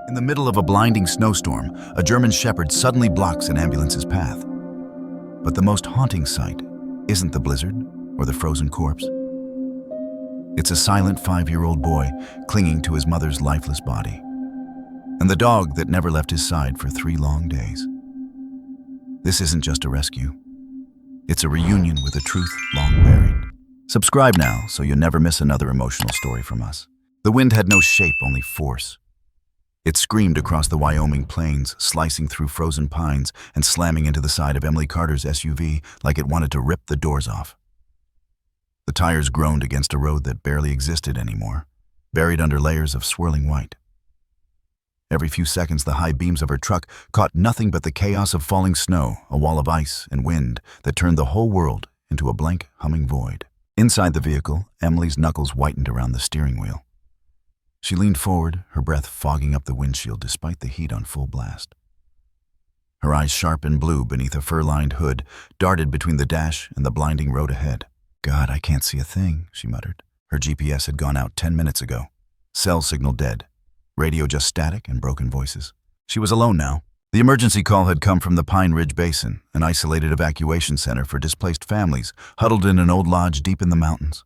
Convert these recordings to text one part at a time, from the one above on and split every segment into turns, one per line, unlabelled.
In the middle of a blinding snowstorm, a German shepherd suddenly blocks an ambulance's path. But the most haunting sight isn't the blizzard or the frozen corpse. It's a silent 5-year-old boy clinging to his mother's lifeless body, and the dog that never left his side for 3 long days. This isn't just a rescue. It's a reunion with a truth long buried. Subscribe now so you'll never miss another emotional story from us. The wind had no shape, only force. It screamed across the Wyoming plains, slicing through frozen pines and slamming into the side of Emily Carter's SUV like it wanted to rip the doors off. The tires groaned against a road that barely existed anymore, buried under layers of swirling white. Every few seconds, the high beams of her truck caught nothing but the chaos of falling snow, a wall of ice and wind that turned the whole world into a blank, humming void. Inside the vehicle, Emily's knuckles whitened around the steering wheel. She leaned forward, her breath fogging up the windshield despite the heat on full blast. Her eyes, sharp and blue beneath a fur-lined hood, darted between the dash and the blinding road ahead. "God, I can't see a thing," she muttered. Her GPS had gone out 10 minutes ago. Cell signal dead. Radio just static and broken voices. She was alone now. The emergency call had come from the Pine Ridge Basin, an isolated evacuation center for displaced families huddled in an old lodge deep in the mountains.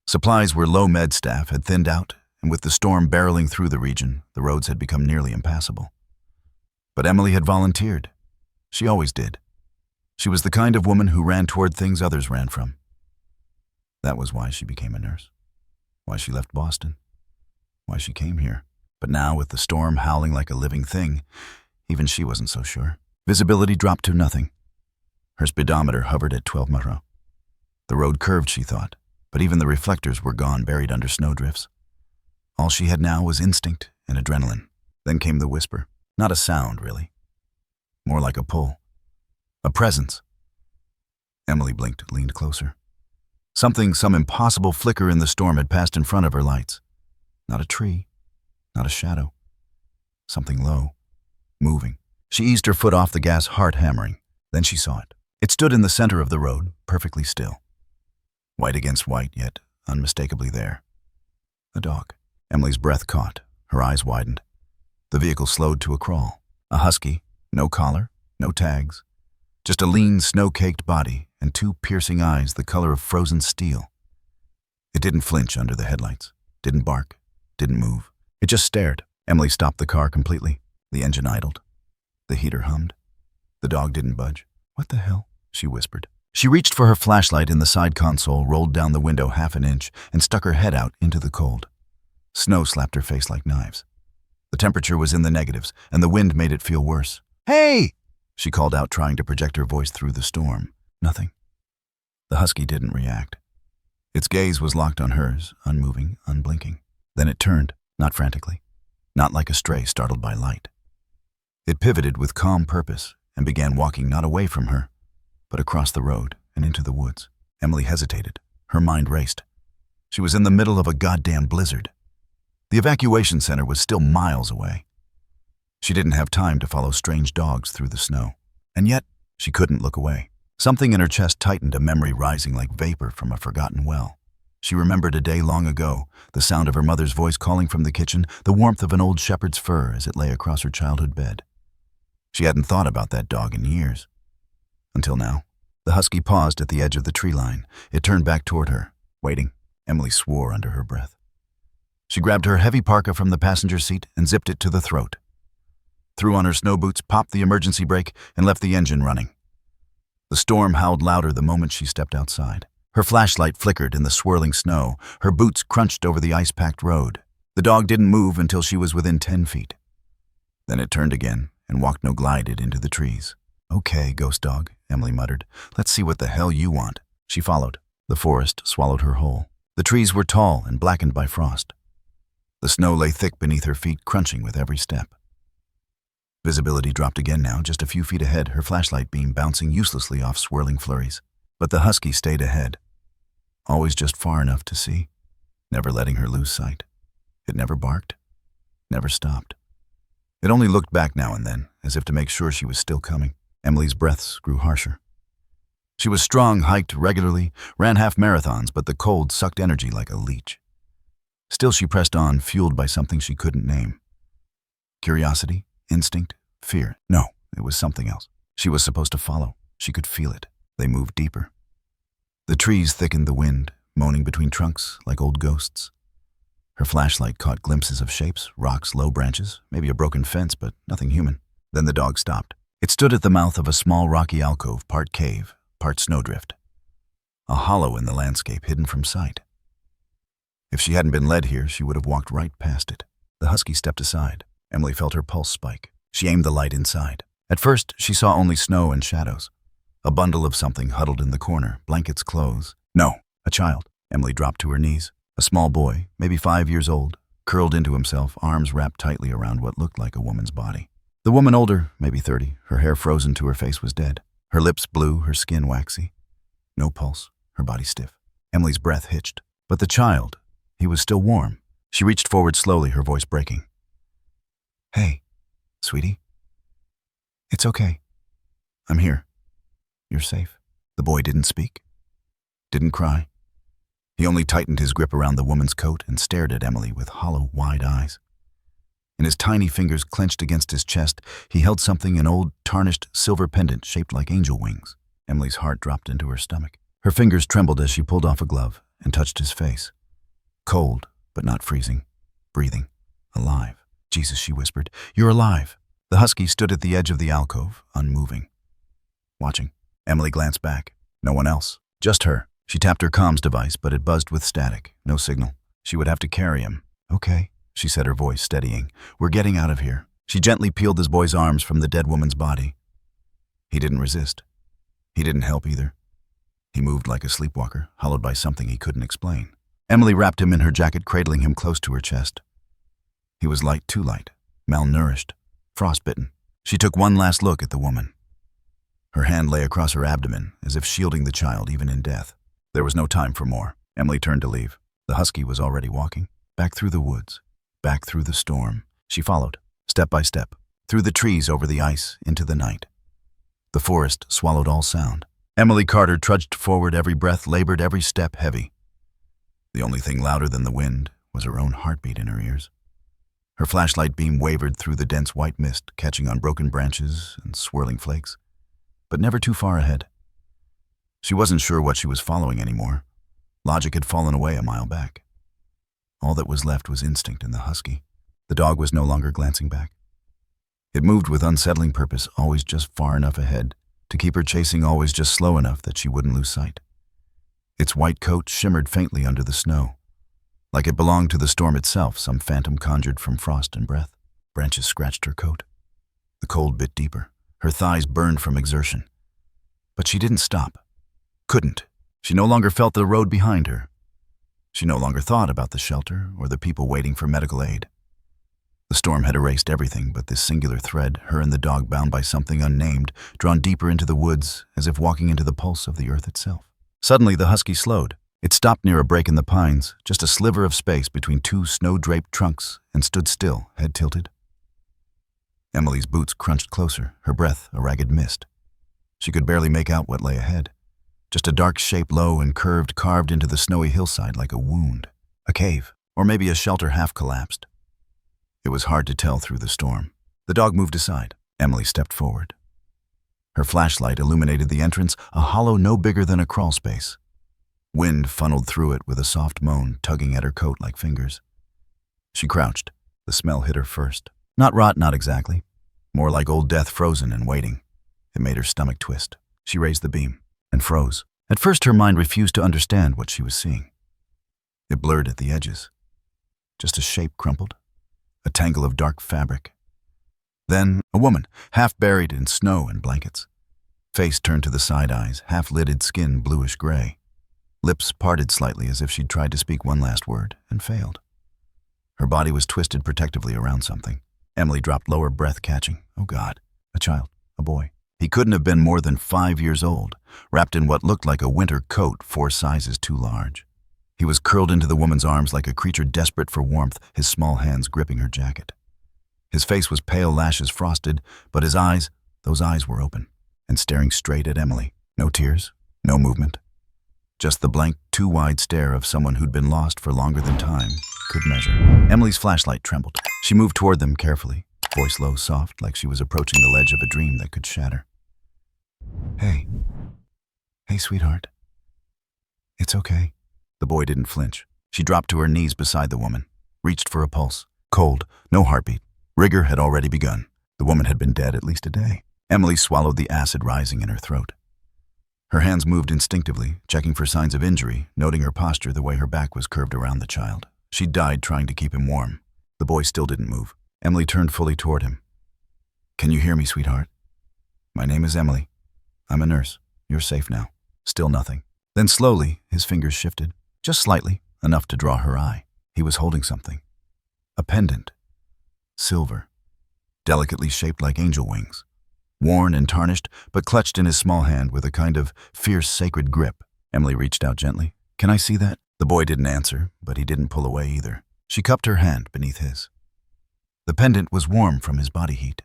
Supplies were low. Med staff had thinned out, and with the storm barreling through the region, the roads had become nearly impassable. But Emily had volunteered. She always did. She was the kind of woman who ran toward things others ran from. That was why she became a nurse, why she left Boston, why she came here. But now, with the storm howling like a living thing, even she wasn't so sure. Visibility dropped to nothing. Her speedometer hovered at 12 miles. The road curved, she thought, but even the reflectors were gone, buried under snowdrifts. All she had now was instinct and adrenaline. Then came the whisper. Not a sound, really. More like a pull. A presence. Emily blinked, leaned closer. Some impossible flicker in the storm had passed in front of her lights. Not a tree, not a shadow. Something low, moving. She eased her foot off the gas, heart hammering. Then she saw it. It stood in the center of the road, perfectly still. White against white, yet unmistakably there. A dog. Emily's breath caught. Her eyes widened. The vehicle slowed to a crawl. A husky, no collar, no tags. Just a lean, snow-caked body and 2 piercing eyes the color of frozen steel. It didn't flinch under the headlights, didn't bark, didn't move. It just stared. Emily stopped the car completely. The engine idled. The heater hummed. The dog didn't budge. "What the hell?" she whispered. She reached for her flashlight in the side console, rolled down the window half an inch, and stuck her head out into the cold. Snow slapped her face like knives. The temperature was in the negatives, and the wind made it feel worse. "Hey!" she called out, trying to project her voice through the storm. Nothing. The husky didn't react. Its gaze was locked on hers, unmoving, unblinking. Then it turned, not frantically, not like a stray startled by light. It pivoted with calm purpose and began walking not away from her, but across the road and into the woods. Emily hesitated. Her mind raced. She was in the middle of a goddamn blizzard. The evacuation center was still miles away. She didn't have time to follow strange dogs through the snow. And yet, she couldn't look away. Something in her chest tightened, a memory rising like vapor from a forgotten well. She remembered a day long ago, the sound of her mother's voice calling from the kitchen, the warmth of an old shepherd's fur as it lay across her childhood bed. She hadn't thought about that dog in years. Until now. The husky paused at the edge of the tree line. It turned back toward her, waiting. Emily swore under her breath. She grabbed her heavy parka from the passenger seat and zipped it to the throat. Threw on her snow boots, popped the emergency brake, and left the engine running. The storm howled louder the moment she stepped outside. Her flashlight flickered in the swirling snow. Her boots crunched over the ice-packed road. The dog didn't move until she was within 10 feet. Then it turned again and walked glided into the trees. "Okay, ghost dog," Emily muttered. "Let's see what the hell you want." She followed. The forest swallowed her whole. The trees were tall and blackened by frost. The snow lay thick beneath her feet, crunching with every step. Visibility dropped again now, just a few feet ahead, her flashlight beam bouncing uselessly off swirling flurries. But the husky stayed ahead, always just far enough to see, never letting her lose sight. It never barked, never stopped. It only looked back now and then, as if to make sure she was still coming. Emily's breaths grew harsher. She was strong, hiked regularly, ran half marathons, but the cold sucked energy like a leech. Still she pressed on, fueled by something she couldn't name. Curiosity? Instinct? Fear? No, it was something else. She was supposed to follow. She could feel it. They moved deeper. The trees thickened the wind, moaning between trunks like old ghosts. Her flashlight caught glimpses of shapes, rocks, low branches, maybe a broken fence, but nothing human. Then the dog stopped. It stood at the mouth of a small rocky alcove, part cave, part snowdrift. A hollow in the landscape hidden from sight. If she hadn't been led here, she would have walked right past it. The husky stepped aside. Emily felt her pulse spike. She aimed the light inside. At first, she saw only snow and shadows. A bundle of something huddled in the corner, blankets, clothes. No, a child. Emily dropped to her knees. A small boy, maybe 5 years old, curled into himself, arms wrapped tightly around what looked like a woman's body. The woman, older, maybe 30, her hair frozen to her face, was dead. Her lips blue, her skin waxy. No pulse, her body stiff. Emily's breath hitched. But the child, he was still warm. She reached forward slowly, her voice breaking. "Hey, sweetie. It's okay. I'm here. You're safe." The boy didn't speak. Didn't cry. He only tightened his grip around the woman's coat and stared at Emily with hollow, wide eyes. In his tiny fingers clenched against his chest, he held something, an old, tarnished silver pendant shaped like angel wings. Emily's heart dropped into her stomach. Her fingers trembled as she pulled off a glove and touched his face. Cold, but not freezing. Breathing. Alive. "Jesus," she whispered. "You're alive." The husky stood at the edge of the alcove, unmoving. Watching. Emily glanced back. No one else. Just her. She tapped her comms device, but it buzzed with static. No signal. She would have to carry him. "Okay," she said, her voice steadying. "We're getting out of here." She gently peeled his boy's arms from the dead woman's body. He didn't resist. He didn't help either. He moved like a sleepwalker, hollowed by something he couldn't explain. Emily wrapped him in her jacket, cradling him close to her chest. He was light, too light, malnourished, frostbitten. She took one last look at the woman. Her hand lay across her abdomen, as if shielding the child even in death. There was no time for more. Emily turned to leave. The husky was already walking. Back through the woods. Back through the storm. She followed, step by step, through the trees, over the ice, into the night. The forest swallowed all sound. Emily Carter trudged forward, every breath labored, every step heavy. The only thing louder than the wind was her own heartbeat in her ears. Her flashlight beam wavered through the dense white mist, catching on broken branches and swirling flakes, but never too far ahead. She wasn't sure what she was following anymore. Logic had fallen away a mile back. All that was left was instinct in the husky. The dog was no longer glancing back. It moved with unsettling purpose, always just far enough ahead to keep her chasing, always just slow enough that she wouldn't lose sight. Its white coat shimmered faintly under the snow, like it belonged to the storm itself, some phantom conjured from frost and breath. Branches scratched her coat. The cold bit deeper. Her thighs burned from exertion. But she didn't stop. Couldn't. She no longer felt the road behind her. She no longer thought about the shelter or the people waiting for medical aid. The storm had erased everything but this singular thread, her and the dog bound by something unnamed, drawn deeper into the woods, as if walking into the pulse of the earth itself. Suddenly, the husky slowed. It stopped near a break in the pines, just a sliver of space between two snow-draped trunks, and stood still, head tilted. Emily's boots crunched closer, her breath a ragged mist. She could barely make out what lay ahead. Just a dark shape, low and curved, carved into the snowy hillside like a wound. A cave, or maybe a shelter half collapsed. It was hard to tell through the storm. The dog moved aside. Emily stepped forward. Her flashlight illuminated the entrance, a hollow no bigger than a crawl space. Wind funneled through it with a soft moan, tugging at her coat like fingers. She crouched. The smell hit her first. Not rot, not exactly. More like old death frozen and waiting. It made her stomach twist. She raised the beam and froze. At first, her mind refused to understand what she was seeing. It blurred at the edges. Just a shape crumpled. A tangle of dark fabric. Then, a woman, half buried in snow and blankets. Face turned to the side eyes, half-lidded skin bluish gray. Lips parted slightly as if she'd tried to speak one last word and failed. Her body was twisted protectively around something. Emily dropped lower, breath catching. Oh God, a child, a boy. He couldn't have been more than 5 years old, wrapped in what looked like a winter coat 4 sizes too large. He was curled into the woman's arms like a creature desperate for warmth, his small hands gripping her jacket. His face was pale, lashes frosted, but his eyes, those eyes were open and staring straight at Emily. No tears, no movement. Just the blank, too wide stare of someone who'd been lost for longer than time could measure. Emily's flashlight trembled. She moved toward them carefully, voice low, soft, like she was approaching the ledge of a dream that could shatter. Hey. Hey, sweetheart. It's okay. The boy didn't flinch. She dropped to her knees beside the woman, reached for a pulse. Cold, no heartbeat. Rigor had already begun. The woman had been dead at least a day. Emily swallowed the acid rising in her throat. Her hands moved instinctively, checking for signs of injury, noting her posture the way her back was curved around the child. She died trying to keep him warm. The boy still didn't move. Emily turned fully toward him. Can you hear me, sweetheart? My name is Emily. I'm a nurse. You're safe now. Still nothing. Then slowly, his fingers shifted, just slightly, enough to draw her eye. He was holding something. A pendant. Silver. Delicately shaped like angel wings. Worn and tarnished, but clutched in his small hand with a kind of fierce, sacred grip. Emily reached out gently. Can I see that? The boy didn't answer, but he didn't pull away either. She cupped her hand beneath his. The pendant was warm from his body heat.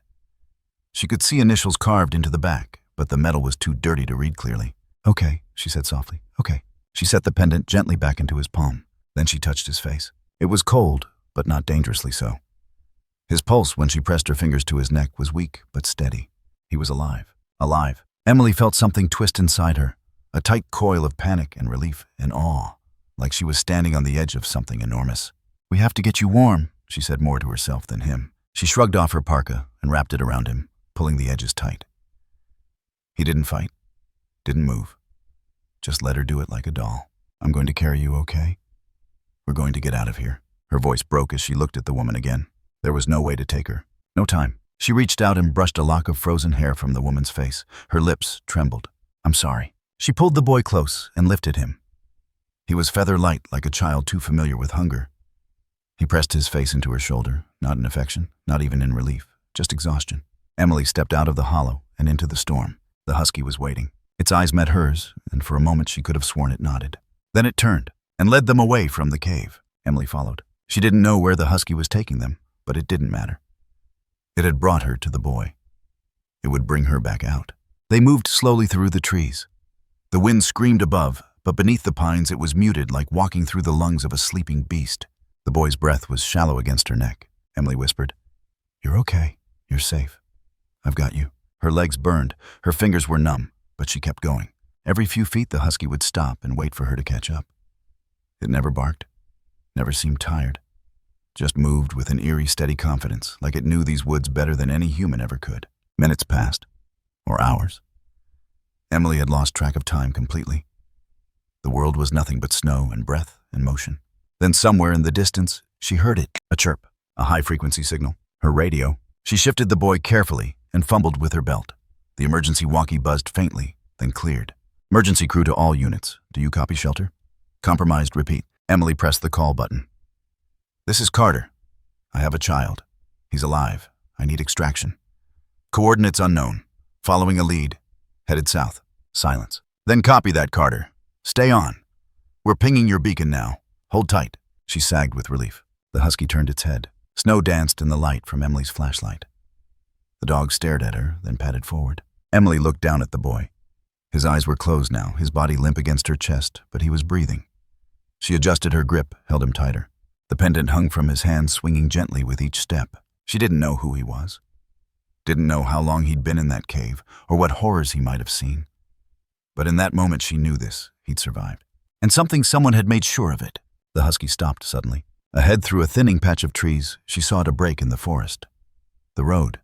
She could see initials carved into the back, but the metal was too dirty to read clearly. Okay, she said softly. Okay. She set the pendant gently back into his palm. Then she touched his face. It was cold, but not dangerously so. His pulse, when she pressed her fingers to his neck, was weak but steady. He was alive. Alive. Emily felt something twist inside her, a tight coil of panic and relief and awe, like she was standing on the edge of something enormous. We have to get you warm, she said more to herself than him. She shrugged off her parka and wrapped it around him, pulling the edges tight. He didn't fight, didn't move. Just let her do it like a doll. I'm going to carry you, okay? We're going to get out of here. Her voice broke as she looked at the woman again. There was no way to take her. No time. She reached out and brushed a lock of frozen hair from the woman's face. Her lips trembled. I'm sorry. She pulled the boy close and lifted him. He was feather light, like a child too familiar with hunger. He pressed his face into her shoulder, not in affection, not even in relief, just exhaustion. Emily stepped out of the hollow and into the storm. The husky was waiting. Its eyes met hers, and for a moment she could have sworn it nodded. Then it turned and led them away from the cave. Emily followed. She didn't know where the husky was taking them, but it didn't matter. It had brought her to the boy. It would bring her back out. They moved slowly through the trees. The wind screamed above, but beneath the pines it was muted, like walking through the lungs of a sleeping beast. The boy's breath was shallow against her neck. Emily whispered, You're okay. You're safe. I've got you. Her legs burned. Her fingers were numb, but she kept going. Every few feet the husky would stop and wait for her to catch up. It never barked, never seemed tired. Just moved with an eerie, steady confidence, like it knew these woods better than any human ever could. Minutes passed, or hours. Emily had lost track of time completely. The world was nothing but snow and breath and motion. Then somewhere in the distance, she heard it, a chirp, a high-frequency signal. Her radio. She shifted the boy carefully and fumbled with her belt. The emergency walkie buzzed faintly, then cleared. Emergency crew to all units. Do you copy, shelter? Compromised, repeat. Emily pressed the call button. This is Carter. I have a child. He's alive. I need extraction. Coordinates unknown. Following a lead. Headed south. Silence. Then copy that, Carter. Stay on. We're pinging your beacon now. Hold tight. She sagged with relief. The husky turned its head. Snow danced in the light from Emily's flashlight. The dog stared at her, then padded forward. Emily looked down at the boy. His eyes were closed now, his body limp against her chest, but he was breathing. She adjusted her grip, held him tighter. The pendant hung from his hand, swinging gently with each step. She didn't know who he was. Didn't know how long he'd been in that cave, or what horrors he might have seen. But in that moment she knew this. He'd survived. And someone had made sure of it. The husky stopped suddenly. Ahead through a thinning patch of trees, she saw it a break in the forest. The road.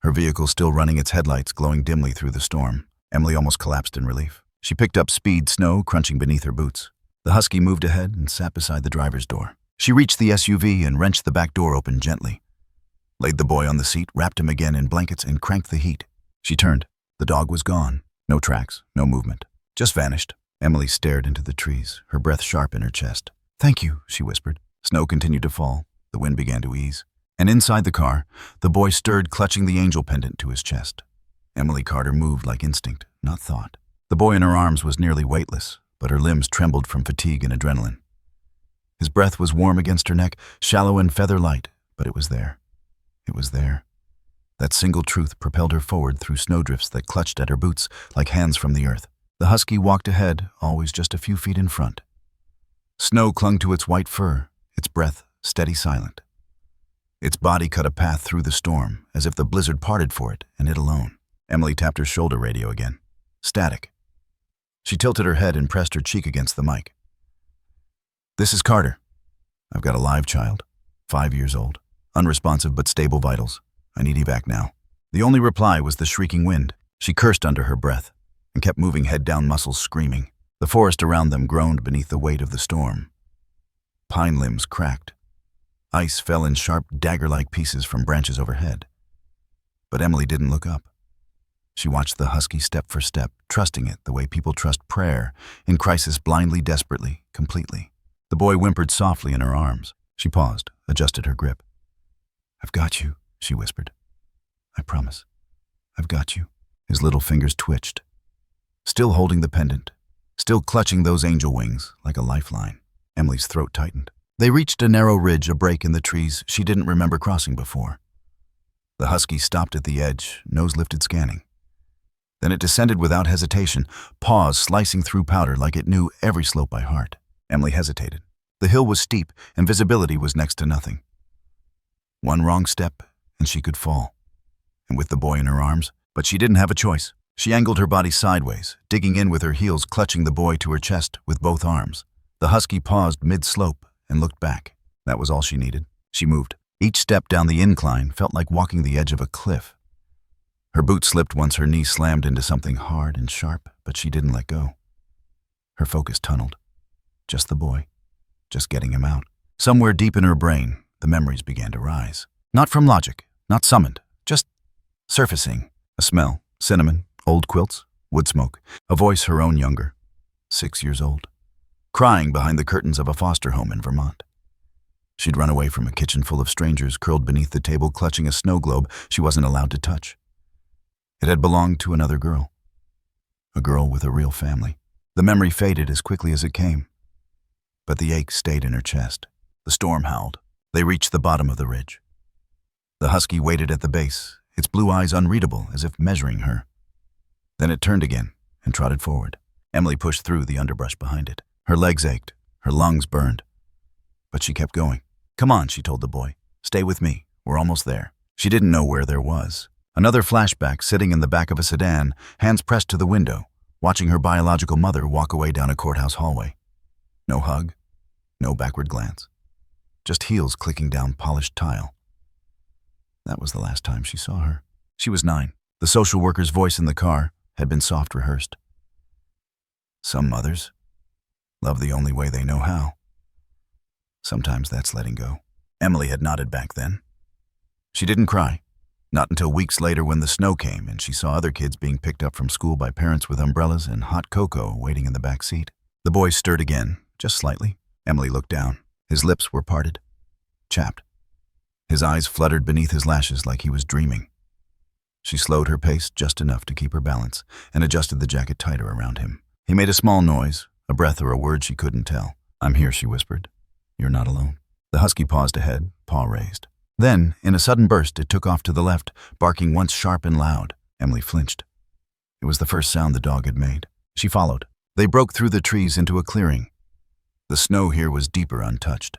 Her vehicle still running its headlights, glowing dimly through the storm. Emily almost collapsed in relief. She picked up speed, snow crunching beneath her boots. The husky moved ahead and sat beside the driver's door. She reached the SUV and wrenched the back door open gently. Laid the boy on the seat, wrapped him again in blankets, and cranked the heat. She turned. The dog was gone. No tracks, no movement. Just vanished. Emily stared into the trees, her breath sharp in her chest. Thank you, she whispered. Snow continued to fall. The wind began to ease. And inside the car, the boy stirred, clutching the angel pendant to his chest. Emily Carter moved like instinct, not thought. The boy in her arms was nearly weightless, but her limbs trembled from fatigue and adrenaline. His breath was warm against her neck, shallow and feather light, but it was there. It was there. That single truth propelled her forward through snowdrifts that clutched at her boots like hands from the earth. The husky walked ahead, always just a few feet in front. Snow clung to its white fur, its breath steady, silent. Its body cut a path through the storm, as if the blizzard parted for it and it alone. Emily tapped her shoulder radio again. Static. She tilted her head and pressed her cheek against the mic. "This is Carter. I've got a live child, 5 years old, unresponsive but stable vitals. I need evac now." The only reply was the shrieking wind. She cursed under her breath and kept moving head-down muscles, screaming. The forest around them groaned beneath the weight of the storm. Pine limbs cracked. Ice fell in sharp, dagger-like pieces from branches overhead. But Emily didn't look up. She watched the Husky step for step, trusting it the way people trust prayer, in crisis, blindly, desperately, completely. The boy whimpered softly in her arms. She paused, adjusted her grip. "I've got you," she whispered. "I promise. I've got you." His little fingers twitched. Still holding the pendant, still clutching those angel wings like a lifeline. Emily's throat tightened. They reached a narrow ridge, a break in the trees she didn't remember crossing before. The Husky stopped at the edge, nose lifted, scanning. Then it descended without hesitation, paws slicing through powder like it knew every slope by heart. Emily hesitated. The hill was steep, and visibility was next to nothing. One wrong step, and she could fall. And with the boy in her arms, but she didn't have a choice. She angled her body sideways, digging in with her heels, clutching the boy to her chest with both arms. The Husky paused mid-slope and looked back. That was all she needed. She moved. Each step down the incline felt like walking the edge of a cliff. Her boot slipped once her knee slammed into something hard and sharp, but she didn't let go. Her focus tunneled. Just the boy. Just getting him out. Somewhere deep in her brain, the memories began to rise. Not from logic, not summoned, just surfacing. A smell, cinnamon, old quilts, wood smoke. A voice her own younger, 6 years old, crying behind the curtains of a foster home in Vermont. She'd run away from a kitchen full of strangers curled beneath the table clutching a snow globe she wasn't allowed to touch. It had belonged to another girl. A girl with a real family. The memory faded as quickly as it came. But the ache stayed in her chest. The storm howled. They reached the bottom of the ridge. The Husky waited at the base, its blue eyes unreadable as if measuring her. Then it turned again and trotted forward. Emily pushed through the underbrush behind it. Her legs ached. Her lungs burned. But she kept going. "Come on," she told the boy. "Stay with me. We're almost there." She didn't know where there was. Another flashback, sitting in the back of a sedan, hands pressed to the window, watching her biological mother walk away down a courthouse hallway. No hug, no backward glance. Just heels clicking down polished tile. That was the last time she saw her. She was 9. The social worker's voice in the car had been soft rehearsed. Some mothers love the only way they know how. Sometimes that's letting go. Emily had nodded back then. She didn't cry. Not until weeks later when the snow came and she saw other kids being picked up from school by parents with umbrellas and hot cocoa waiting in the back seat. The boy stirred again, just slightly. Emily looked down. His lips were parted, chapped. His eyes fluttered beneath his lashes like he was dreaming. She slowed her pace just enough to keep her balance and adjusted the jacket tighter around him. He made a small noise, a breath or a word she couldn't tell. "I'm here," she whispered. "You're not alone." The Husky paused ahead, paw raised. Then, in a sudden burst, it took off to the left, barking once sharp and loud. Emily flinched. It was the first sound the dog had made. She followed. They broke through the trees into a clearing. The snow here was deeper, untouched.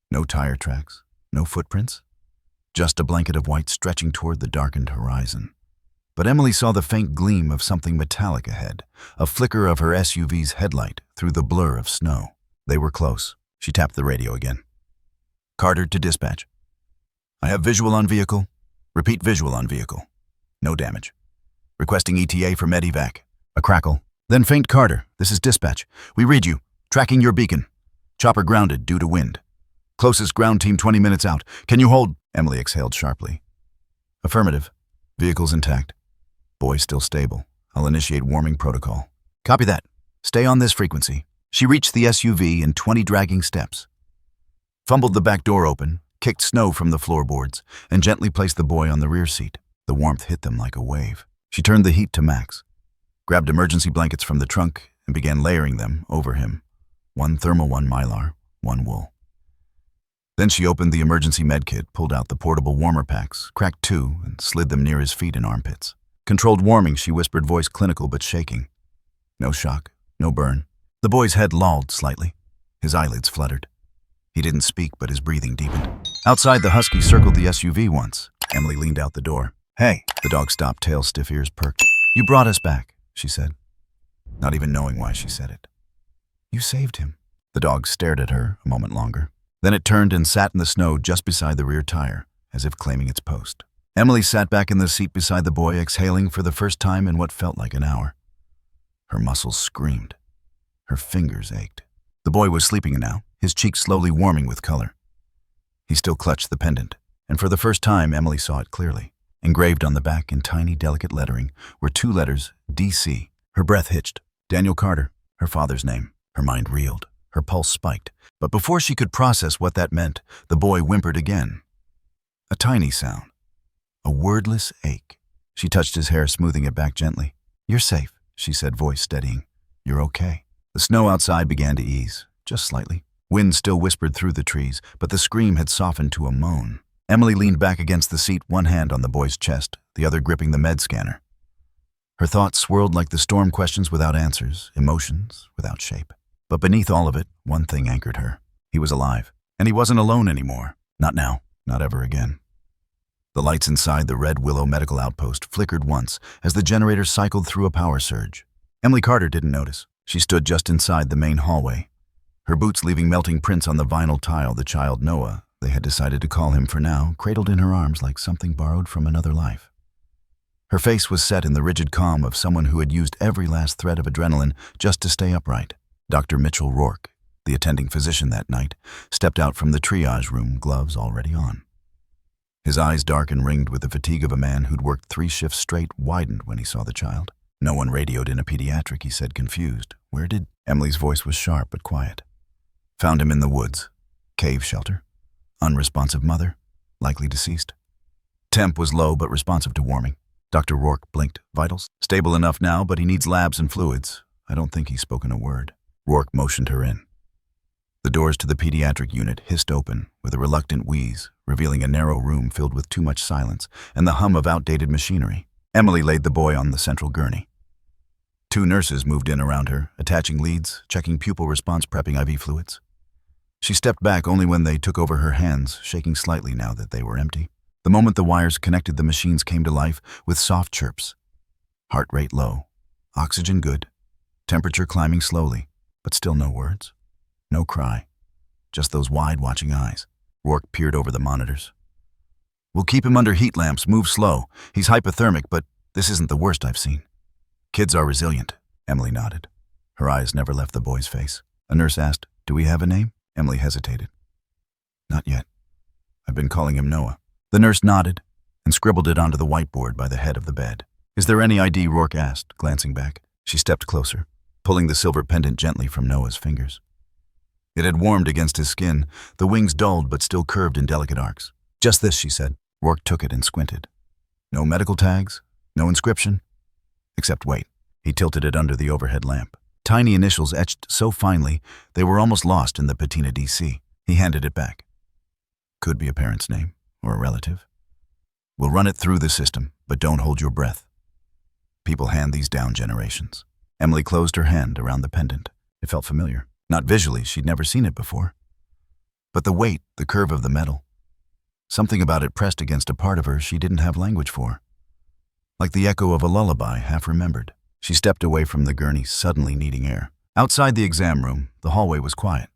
No tire tracks, no footprints. Just a blanket of white stretching toward the darkened horizon. But Emily saw the faint gleam of something metallic ahead, a flicker of her SUV's headlight through the blur of snow. They were close. She tapped the radio again. "Carter to dispatch. I have visual on vehicle. Repeat visual on vehicle. No damage. Requesting ETA for medevac." A crackle. Then faint. "Carter, this is dispatch. We read you. Tracking your beacon. Chopper grounded due to wind. Closest ground team 20 minutes out. Can you hold?" Emily exhaled sharply. "Affirmative. Vehicle's intact. Boy still stable. I'll initiate warming protocol." "Copy that. Stay on this frequency." She reached the SUV in 20 dragging steps. Fumbled the back door open, kicked snow from the floorboards, and gently placed the boy on the rear seat. The warmth hit them like a wave. She turned the heat to max, grabbed emergency blankets from the trunk, and began layering them over him. One thermal, one mylar, one wool. Then she opened the emergency med kit, pulled out the portable warmer packs, cracked 2, and slid them near his feet and armpits. "Controlled warming," she whispered, voice clinical but shaking. No shock, no burn. The boy's head lolled slightly. His eyelids fluttered. He didn't speak, but his breathing deepened. Outside, the Husky circled the SUV once. Emily leaned out the door. "Hey!" The dog stopped, tail stiff, ears perked. "You brought us back," she said, not even knowing why she said it. "You saved him." The dog stared at her a moment longer. Then it turned and sat in the snow just beside the rear tire, as if claiming its post. Emily sat back in the seat beside the boy, exhaling for the first time in what felt like an hour. Her muscles screamed. Her fingers ached. The boy was sleeping now, his cheeks slowly warming with color. He still clutched the pendant, and for the first time Emily saw it clearly. Engraved on the back in tiny, delicate lettering were 2 letters, DC. Her breath hitched. Daniel Carter, her father's name. Her mind reeled. Her pulse spiked. But before she could process what that meant, the boy whimpered again. A tiny sound. A wordless ache. She touched his hair, smoothing it back gently. "You're safe," she said, voice steadying. "You're okay." The snow outside began to ease, just slightly. Wind still whispered through the trees, but the scream had softened to a moan. Emily leaned back against the seat, one hand on the boy's chest, the other gripping the med scanner. Her thoughts swirled like the storm, questions without answers, emotions without shape. But beneath all of it, one thing anchored her. He was alive, and he wasn't alone anymore. Not now, not ever again. The lights inside the Red Willow Medical Outpost flickered once as the generator cycled through a power surge. Emily Carter didn't notice. She stood just inside the main hallway, her boots leaving melting prints on the vinyl tile. The child Noah, they had decided to call him for now, cradled in her arms like something borrowed from another life. Her face was set in the rigid calm of someone who had used every last thread of adrenaline just to stay upright. Dr. Mitchell Rourke, the attending physician that night, stepped out from the triage room, gloves already on. His eyes, dark and ringed with the fatigue of a man who'd worked 3 shifts straight, widened when he saw the child. "No one radioed in a pediatric," he said, confused. "Where did—" Emily's voice was sharp but quiet. "Found him in the woods. Cave shelter. Unresponsive mother. Likely deceased. Temp was low but responsive to warming." Dr. Rourke blinked. "Vitals? Stable enough now, but he needs labs and fluids. I don't think he's spoken a word." Rourke motioned her in. The doors to the pediatric unit hissed open with a reluctant wheeze, revealing a narrow room filled with too much silence and the hum of outdated machinery. Emily laid the boy on the central gurney. 2 nurses moved in around her, attaching leads, checking pupil response, prepping IV fluids. She stepped back only when they took over her hands, shaking slightly now that they were empty. The moment the wires connected, the machines came to life with soft chirps. Heart rate low, oxygen good, temperature climbing slowly, but still no words. No cry, just those wide, watching eyes. Rourke peered over the monitors. "We'll keep him under heat lamps, move slow. He's hypothermic, but this isn't the worst I've seen. Kids are resilient." Emily nodded. Her eyes never left the boy's face. A nurse asked, "Do we have a name?" Emily hesitated. "Not yet. I've been calling him Noah." The nurse nodded and scribbled it onto the whiteboard by the head of the bed. "Is there any ID?" Rourke asked, glancing back. She stepped closer, pulling the silver pendant gently from Noah's fingers. It had warmed against his skin, the wings dulled but still curved in delicate arcs. "Just this," she said. Rourke took it and squinted. "No medical tags, no inscription. Except wait." He tilted it under the overhead lamp. Tiny initials etched so finely they were almost lost in the patina DC. He handed it back. "Could be a parent's name, or a relative. We'll run it through the system, but don't hold your breath. People hand these down generations." Emily closed her hand around the pendant. It felt familiar. Not visually, she'd never seen it before. But the weight, the curve of the metal, something about it pressed against a part of her she didn't have language for. Like the echo of a lullaby, half remembered. She stepped away from the gurney, suddenly needing air. Outside the exam room, the hallway was quiet.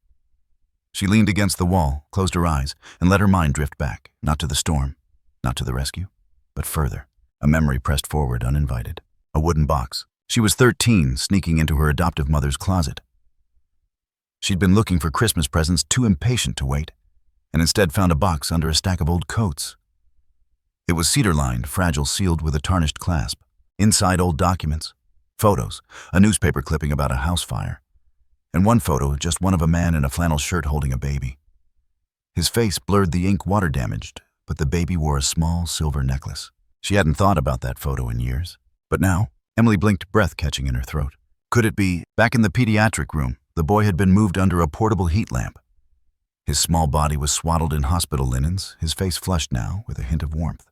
She leaned against the wall, closed her eyes, and let her mind drift back, not to the storm, not to the rescue, but further. A memory pressed forward uninvited. A wooden box. She was 13, sneaking into her adoptive mother's closet. She'd been looking for Christmas presents, too impatient to wait, and instead found a box under a stack of old coats. It was cedar-lined, fragile, sealed with a tarnished clasp. Inside, old documents, photos, a newspaper clipping about a house fire, and one photo, just one of a man in a flannel shirt holding a baby. His face blurred the ink, water-damaged, but the baby wore a small silver necklace. She hadn't thought about that photo in years. But now, Emily blinked, breath catching in her throat. Could it be, back in the pediatric room, the boy had been moved under a portable heat lamp? His small body was swaddled in hospital linens, his face flushed now with a hint of warmth.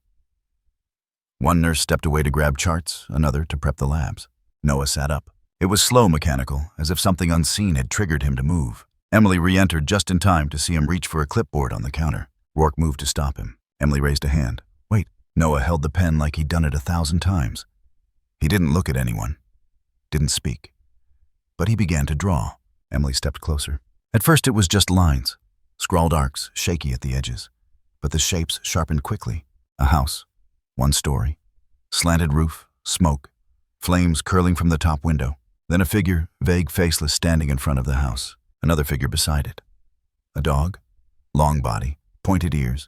One nurse stepped away to grab charts, another to prep the labs. Noah sat up. It was slow, mechanical, as if something unseen had triggered him to move. Emily re-entered just in time to see him reach for a clipboard on the counter. Rourke moved to stop him. Emily raised a hand. Wait. Noah held the pen like he'd done it 1,000 times. He didn't look at anyone. Didn't speak. But he began to draw. Emily stepped closer. At first it was just lines. Scrawled arcs, shaky at the edges. But the shapes sharpened quickly. A house. One story. Slanted roof. Smoke. Flames curling from the top window. Then a figure, vague, faceless, standing in front of the house. Another figure beside it. A dog. Long body. Pointed ears.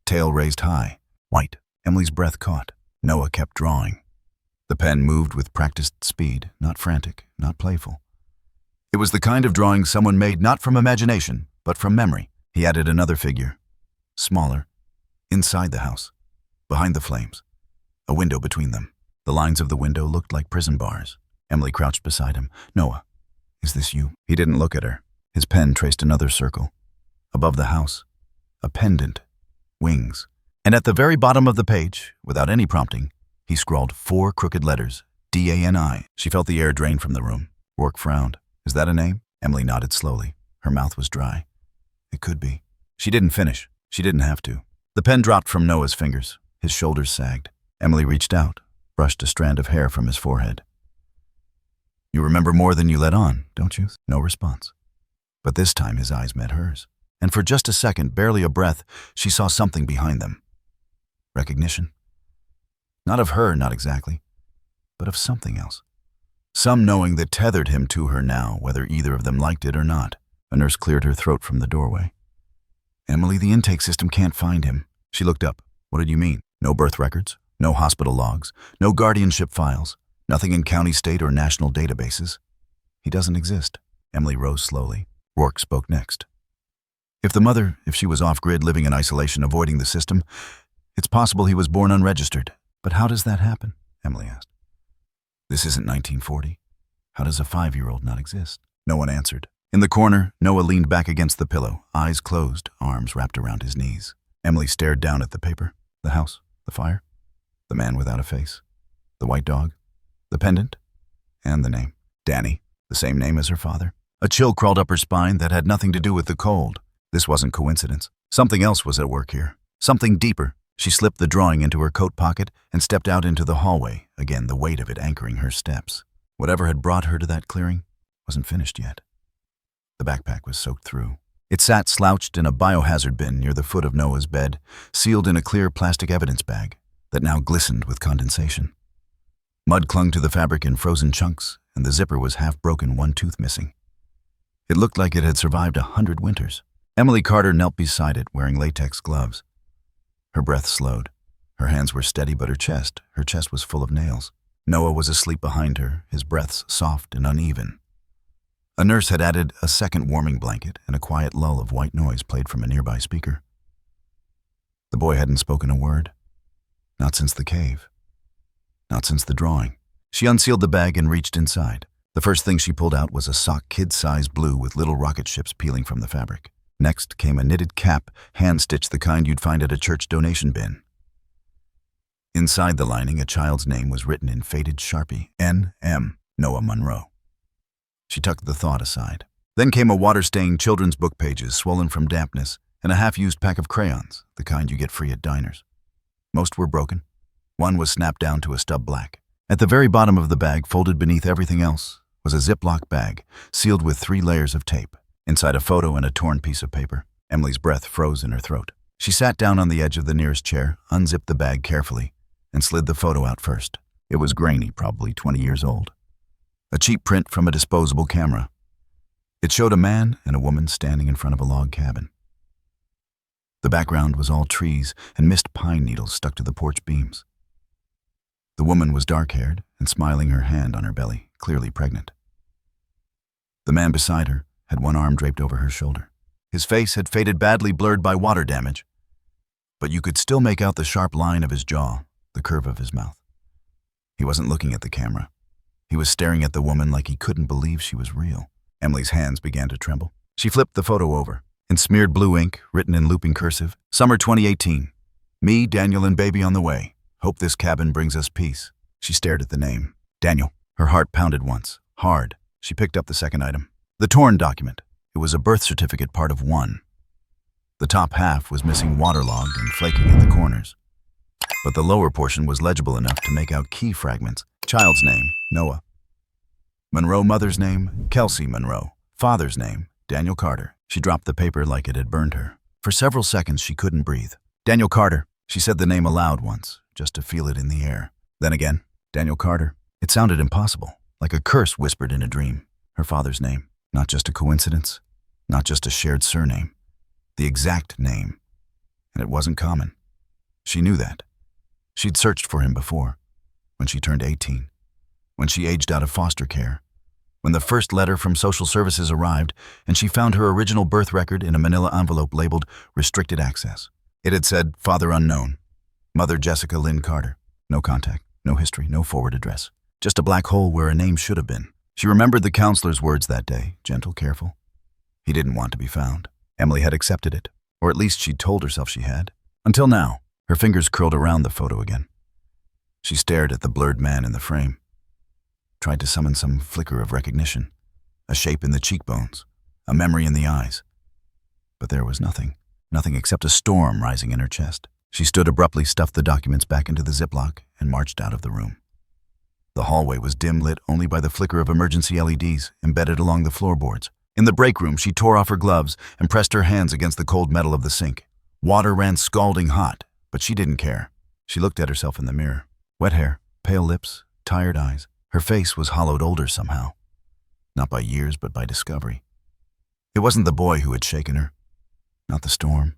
Tail raised high. White. Emily's breath caught. Noah kept drawing. The pen moved with practiced speed, not frantic, not playful. It was the kind of drawing someone made not from imagination, but from memory. He added another figure. Smaller. Inside the house. Behind the flames. A window between them. The lines of the window looked like prison bars. Emily crouched beside him. Noah, is this you? He didn't look at her. His pen traced another circle. Above the house. A pendant. Wings. And at the very bottom of the page, without any prompting, he scrawled 4 crooked letters. D-A-N-I. She felt the air drain from the room. Rourke frowned. Is that a name? Emily nodded slowly. Her mouth was dry. It could be. She didn't finish. She didn't have to. The pen dropped from Noah's fingers. His shoulders sagged. Emily reached out, brushed a strand of hair from his forehead. You remember more than you let on, don't you? No response. But this time his eyes met hers. And for just a second, barely a breath, she saw something behind them. Recognition? Not of her, not exactly, but of something else. Some knowing that tethered him to her now, whether either of them liked it or not. A nurse cleared her throat from the doorway. Emily, the intake system can't find him. She looked up. What did you mean? No birth records? No hospital logs? No guardianship files? Nothing in county, state, or national databases? He doesn't exist. Emily rose slowly. Rourke spoke next. If the mother, if she was off-grid, living in isolation, avoiding the system, it's possible he was born unregistered. But how does that happen? Emily asked. This isn't 1940. How does a 5-year-old not exist? No one answered. In the corner, Noah leaned back against the pillow, eyes closed, arms wrapped around his knees. Emily stared down at the paper, the house, the fire, the man without a face, the white dog, the pendant, and the name. Danny, the same name as her father. A chill crawled up her spine that had nothing to do with the cold. This wasn't coincidence. Something else was at work here. Something deeper. She slipped the drawing into her coat pocket and stepped out into the hallway, again the weight of it anchoring her steps. Whatever had brought her to that clearing wasn't finished yet. The backpack was soaked through. It sat slouched in a biohazard bin near the foot of Noah's bed, sealed in a clear plastic evidence bag that now glistened with condensation. Mud clung to the fabric in frozen chunks, and the zipper was half broken, one tooth missing. It looked like it had survived 100 winters. Emily Carter knelt beside it, wearing latex gloves. Her breath slowed. Her hands were steady, but her chest was full of nails. Noah was asleep behind her, his breaths soft and uneven. A nurse had added a second warming blanket, and a quiet lull of white noise played from a nearby speaker. The boy hadn't spoken a word. Not since the cave. Not since the drawing. She unsealed the bag and reached inside. The first thing she pulled out was a sock kid-size blue with little rocket ships peeling from the fabric. Next came a knitted cap, hand-stitched, the kind you'd find at a church donation bin. Inside the lining, a child's name was written in faded Sharpie. N.M. Noah Monroe. She tucked the thought aside. Then came a water-stained children's book pages swollen from dampness and a half-used pack of crayons, the kind you get free at diners. Most were broken. One was snapped down to a stub black. At the very bottom of the bag, folded beneath everything else, was a Ziploc bag sealed with 3 layers of tape. Inside, a photo and a torn piece of paper. Emily's breath froze in her throat. She sat down on the edge of the nearest chair, unzipped the bag carefully, and slid the photo out first. It was grainy, probably 20 years old. A cheap print from a disposable camera. It showed a man and a woman standing in front of a log cabin. The background was all trees and missed pine needles stuck to the porch beams. The woman was dark-haired and smiling, her hand on her belly, clearly pregnant. The man beside her had one arm draped over her shoulder. His face had faded, badly blurred by water damage, but you could still make out the sharp line of his jaw, the curve of his mouth. He wasn't looking at the camera. He was staring at the woman like he couldn't believe she was real. Emily's hands began to tremble. She flipped the photo over. In smeared blue ink, written in looping cursive, Summer 2018. Me, Daniel, and baby on the way. Hope this cabin brings us peace. She stared at the name. Daniel. Her heart pounded once. Hard. She picked up the second item. The torn document. It was a birth certificate part of one. The top half was missing, waterlogged and flaking at the corners, but the lower portion was legible enough to make out key fragments. Child's name, Noah. Monroe, mother's name, Kelsey Monroe. Father's name, Daniel Carter. She dropped the paper like it had burned her. For several seconds, she couldn't breathe. Daniel Carter. She said the name aloud once, just to feel it in the air. Then again, Daniel Carter. It sounded impossible, like a curse whispered in a dream. Her father's name. Not just a coincidence, not just a shared surname. The exact name. And it wasn't common. She knew that. She'd searched for him before, when she turned 18, when she aged out of foster care, when the first letter from social services arrived and she found her original birth record in a manila envelope labeled Restricted Access. It had said, Father unknown, Mother Jessica Lynn Carter. No contact, no history, no forward address. Just a black hole where a name should have been. She remembered the counselor's words that day, gentle, careful. He didn't want to be found. Emily had accepted it, or at least she'd told herself she had. Until now, her fingers curled around the photo again. She stared at the blurred man in the frame, tried to summon some flicker of recognition, a shape in the cheekbones, a memory in the eyes. But there was nothing except a storm rising in her chest. She stood abruptly, stuffed the documents back into the Ziploc, and marched out of the room. The hallway was dim lit only by the flicker of emergency LEDs embedded along the floorboards. In the break room, she tore off her gloves and pressed her hands against the cold metal of the sink. Water ran scalding hot, but she didn't care. She looked at herself in the mirror. Wet hair, pale lips, tired eyes. Her face was hollowed older somehow. Not by years, but by discovery. It wasn't the boy who had shaken her. Not the storm.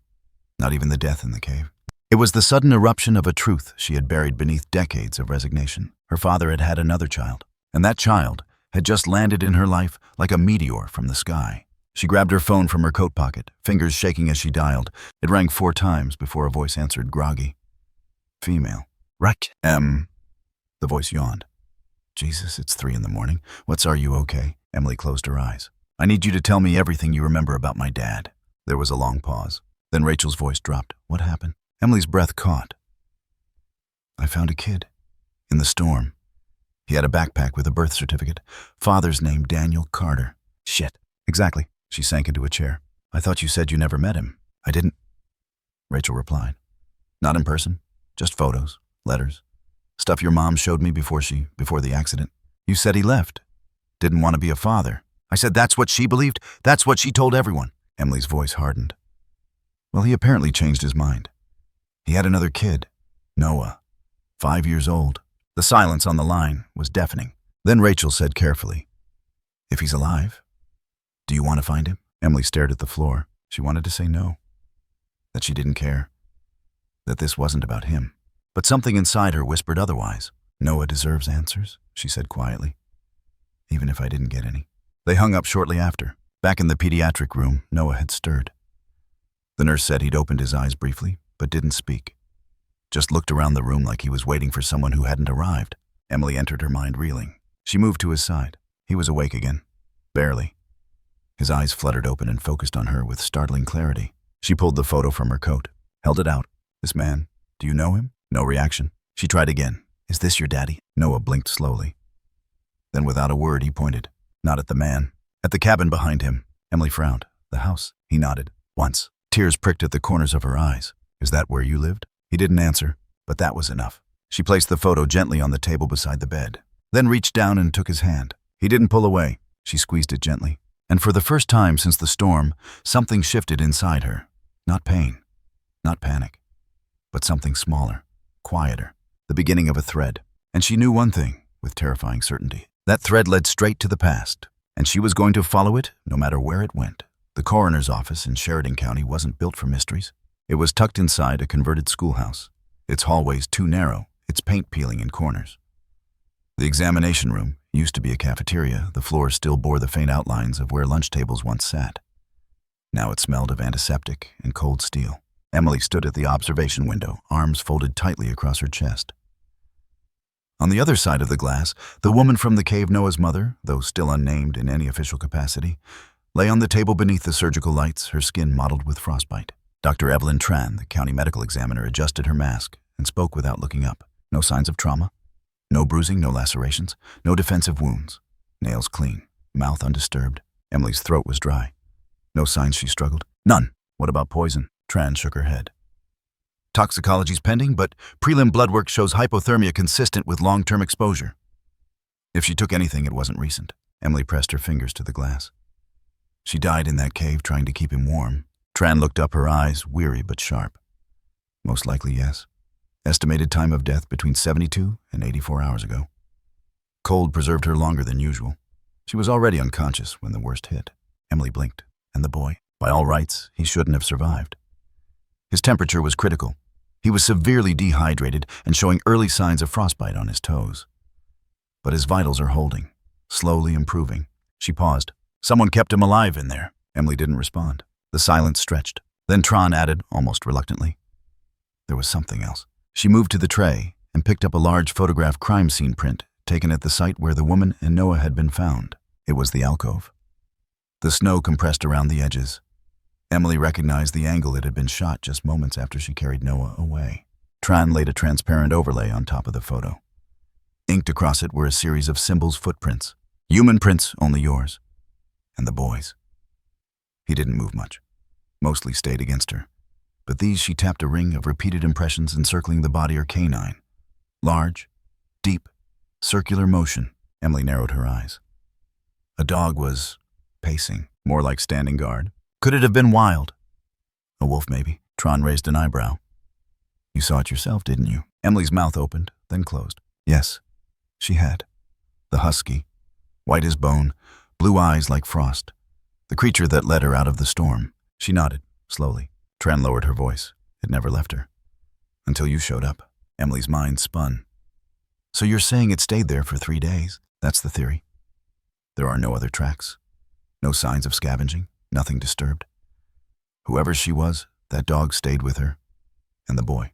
Not even the death in the cave. It was the sudden eruption of a truth she had buried beneath decades of resignation. Her father had had another child, and that child had just landed in her life like a meteor from the sky. She grabbed her phone from her coat pocket, fingers shaking as she dialed. It rang 4 times before a voice answered, groggy. Female. Right. The voice yawned. Jesus, it's 3 a.m. Are you okay? Emily closed her eyes. I need you to tell me everything you remember about my dad. There was a long pause. Then Rachel's voice dropped. What happened? Emily's breath caught. I found a kid. In the storm. He had a backpack with a birth certificate. Father's name, Daniel Carter. Shit. Exactly. She sank into a chair. I thought you said you never met him. I didn't. Rachel replied. Not in person. Just photos, letters. Stuff your mom showed me before the accident. You said he left. Didn't want to be a father. I said that's what she believed. That's what she told everyone. Emily's voice hardened. Well, he apparently changed his mind. He had another kid. Noah. 5 years old. The silence on the line was deafening. Then Rachel said carefully, if he's alive, do you want to find him? Emily stared at the floor. She wanted to say no. That she didn't care. That this wasn't about him. But something inside her whispered otherwise. Noah deserves answers, she said quietly. Even if I didn't get any. They hung up shortly after. Back in the pediatric room, Noah had stirred. The nurse said he'd opened his eyes briefly, but didn't speak. Just looked around the room like he was waiting for someone who hadn't arrived. Emily entered her mind reeling. She moved to his side. He was awake again. Barely. His eyes fluttered open and focused on her with startling clarity. She pulled the photo from her coat, held it out. This man, do you know him? No reaction. She tried again. Is this your daddy? Noah blinked slowly. Then without a word, he pointed. Not at the man. At the cabin behind him. Emily frowned. The house. He nodded. Once. Tears pricked at the corners of her eyes. Is that where you lived? He didn't answer, but that was enough. She placed the photo gently on the table beside the bed, then reached down and took his hand. He didn't pull away. She squeezed it gently. And for the first time since the storm, something shifted inside her. Not pain, not panic, but something smaller, quieter, the beginning of a thread. And she knew one thing with terrifying certainty. That thread led straight to the past, and she was going to follow it no matter where it went. The coroner's office in Sheridan County wasn't built for mysteries. It was tucked inside a converted schoolhouse, its hallways too narrow, its paint peeling in corners. The examination room used to be a cafeteria. The floor still bore the faint outlines of where lunch tables once sat. Now it smelled of antiseptic and cold steel. Emily stood at the observation window, arms folded tightly across her chest. On the other side of the glass, the woman from the cave, Noah's mother, though still unnamed in any official capacity, lay on the table beneath the surgical lights, her skin mottled with frostbite. Dr. Evelyn Tran, the county medical examiner, adjusted her mask and spoke without looking up. No signs of trauma. No bruising, no lacerations, no defensive wounds. Nails clean, mouth undisturbed. Emily's throat was dry. No signs, she struggled. None. What about poison? Tran shook her head. Toxicology's pending, but prelim blood work shows hypothermia consistent with long-term exposure. If she took anything, it wasn't recent. Emily pressed her fingers to the glass. She died in that cave trying to keep him warm. Tran looked up, her eyes weary but sharp. Most likely, yes. Estimated time of death between 72 and 84 hours ago. Cold preserved her longer than usual. She was already unconscious when the worst hit. Emily blinked. And the boy? By all rights, he shouldn't have survived. His temperature was critical. He was severely dehydrated and showing early signs of frostbite on his toes. But his vitals are holding, slowly improving. She paused. Someone kept him alive in there. Emily didn't respond. The silence stretched. Then Tran added, almost reluctantly. There was something else. She moved to the tray and picked up a large photograph crime scene print taken at the site where the woman and Noah had been found. It was the alcove. The snow compressed around the edges. Emily recognized the angle it had been shot just moments after she carried Noah away. Tran laid a transparent overlay on top of the photo. Inked across it were a series of symbols, footprints. Human prints, only yours. And the boy's. He didn't move much. Mostly stayed against her. But these she tapped a ring of repeated impressions encircling the body or canine. Large, deep, circular motion. Emily narrowed her eyes. A dog was pacing, more like standing guard. Could it have been wild? A wolf, maybe. Tran raised an eyebrow. You saw it yourself, didn't you? Emily's mouth opened, then closed. Yes, she had. The husky, white as bone, blue eyes like frost. The creature that led her out of the storm. She nodded, slowly. Tran lowered her voice. It never left her. Until you showed up. Emily's mind spun. So you're saying it stayed there for 3 days? That's the theory. There are no other tracks. No signs of scavenging. Nothing disturbed. Whoever she was, that dog stayed with her. And the boy.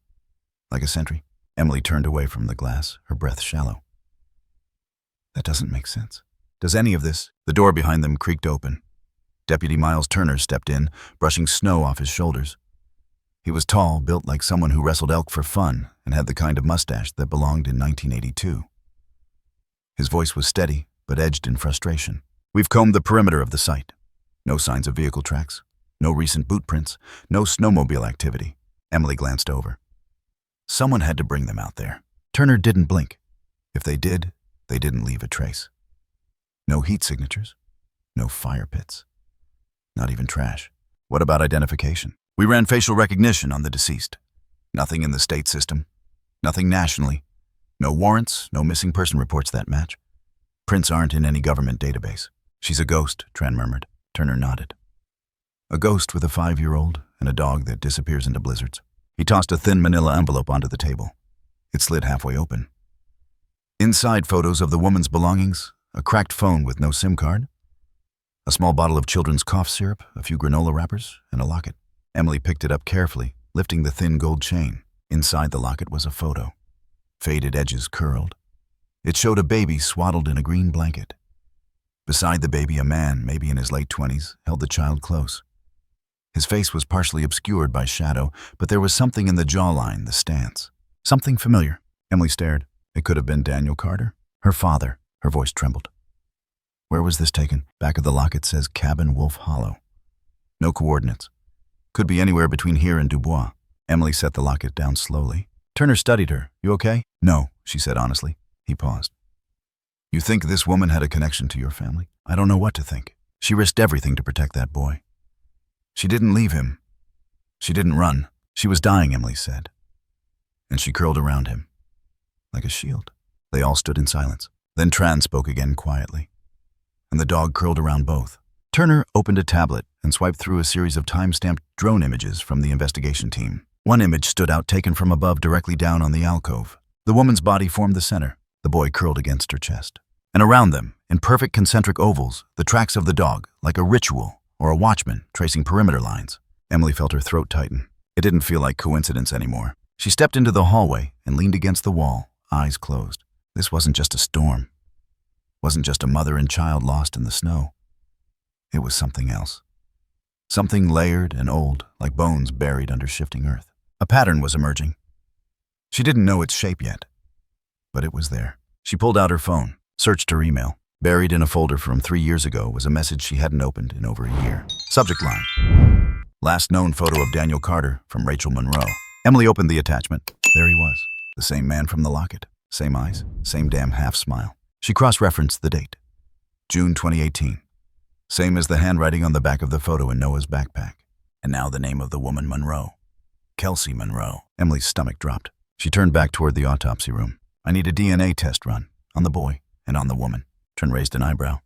Like a sentry. Emily turned away from the glass, her breath shallow. That doesn't make sense. Does any of this? The door behind them creaked open. Deputy Miles Turner stepped in, brushing snow off his shoulders. He was tall, built like someone who wrestled elk for fun, and had the kind of mustache that belonged in 1982. His voice was steady, but edged in frustration. We've combed the perimeter of the site. No signs of vehicle tracks, no recent boot prints, no snowmobile activity. Emily glanced over. Someone had to bring them out there. Turner didn't blink. If they did, they didn't leave a trace. No heat signatures, no fire pits, not even trash. What about identification? We ran facial recognition on the deceased. Nothing in the state system, nothing nationally. No warrants, no missing person reports that match. Prints aren't in any government database. She's a ghost, Tran murmured. Turner nodded. A ghost with a 5-year-old and a dog that disappears into blizzards. He tossed a thin manila envelope onto the table. It slid halfway open. Inside, photos of the woman's belongings, a cracked phone with no SIM card, a small bottle of children's cough syrup, a few granola wrappers, and a locket. Emily picked it up carefully, lifting the thin gold chain. Inside the locket was a photo. Faded edges curled. It showed a baby swaddled in a green blanket. Beside the baby, a man, maybe in his late 20s, held the child close. His face was partially obscured by shadow, but there was something in the jawline, the stance. Something familiar. Emily stared. It could have been Daniel Carter. Her father. Her voice trembled. Where was this taken? Back of the locket says Cabin Wolf Hollow. No coordinates. Could be anywhere between here and Dubois. Emily set the locket down slowly. Turner studied her. You okay? No, she said honestly. He paused. You think this woman had a connection to your family? I don't know what to think. She risked everything to protect that boy. She didn't leave him. She didn't run. She was dying, Emily said. And she curled around him. Like a shield. They all stood in silence. Then Tran spoke again quietly. And the dog curled around both. Turner opened a tablet and swiped through a series of time-stamped drone images from the investigation team. One image stood out, taken from above directly down on the alcove. The woman's body formed the center. The boy curled against her chest. And around them, in perfect concentric ovals, the tracks of the dog, like a ritual or a watchman tracing perimeter lines. Emily felt her throat tighten. It didn't feel like coincidence anymore. She stepped into the hallway and leaned against the wall, eyes closed. This wasn't just a storm. Wasn't just a mother and child lost in the snow. It was something else. Something layered and old, like bones buried under shifting earth. A pattern was emerging. She didn't know its shape yet, but it was there. She pulled out her phone, searched her email. Buried in a folder from 3 years ago was a message she hadn't opened in over a year. Subject line: last known photo of Daniel Carter from Rachel Monroe. Emily opened the attachment. There he was, the same man from the locket. Same eyes, same damn half-smile. She cross-referenced the date. June 2018. Same as the handwriting on the back of the photo in Noah's backpack. And now the name of the woman Monroe. Kelsey Monroe. Emily's stomach dropped. She turned back toward the autopsy room. I need a DNA test run, on the boy and on the woman. Trent raised an eyebrow.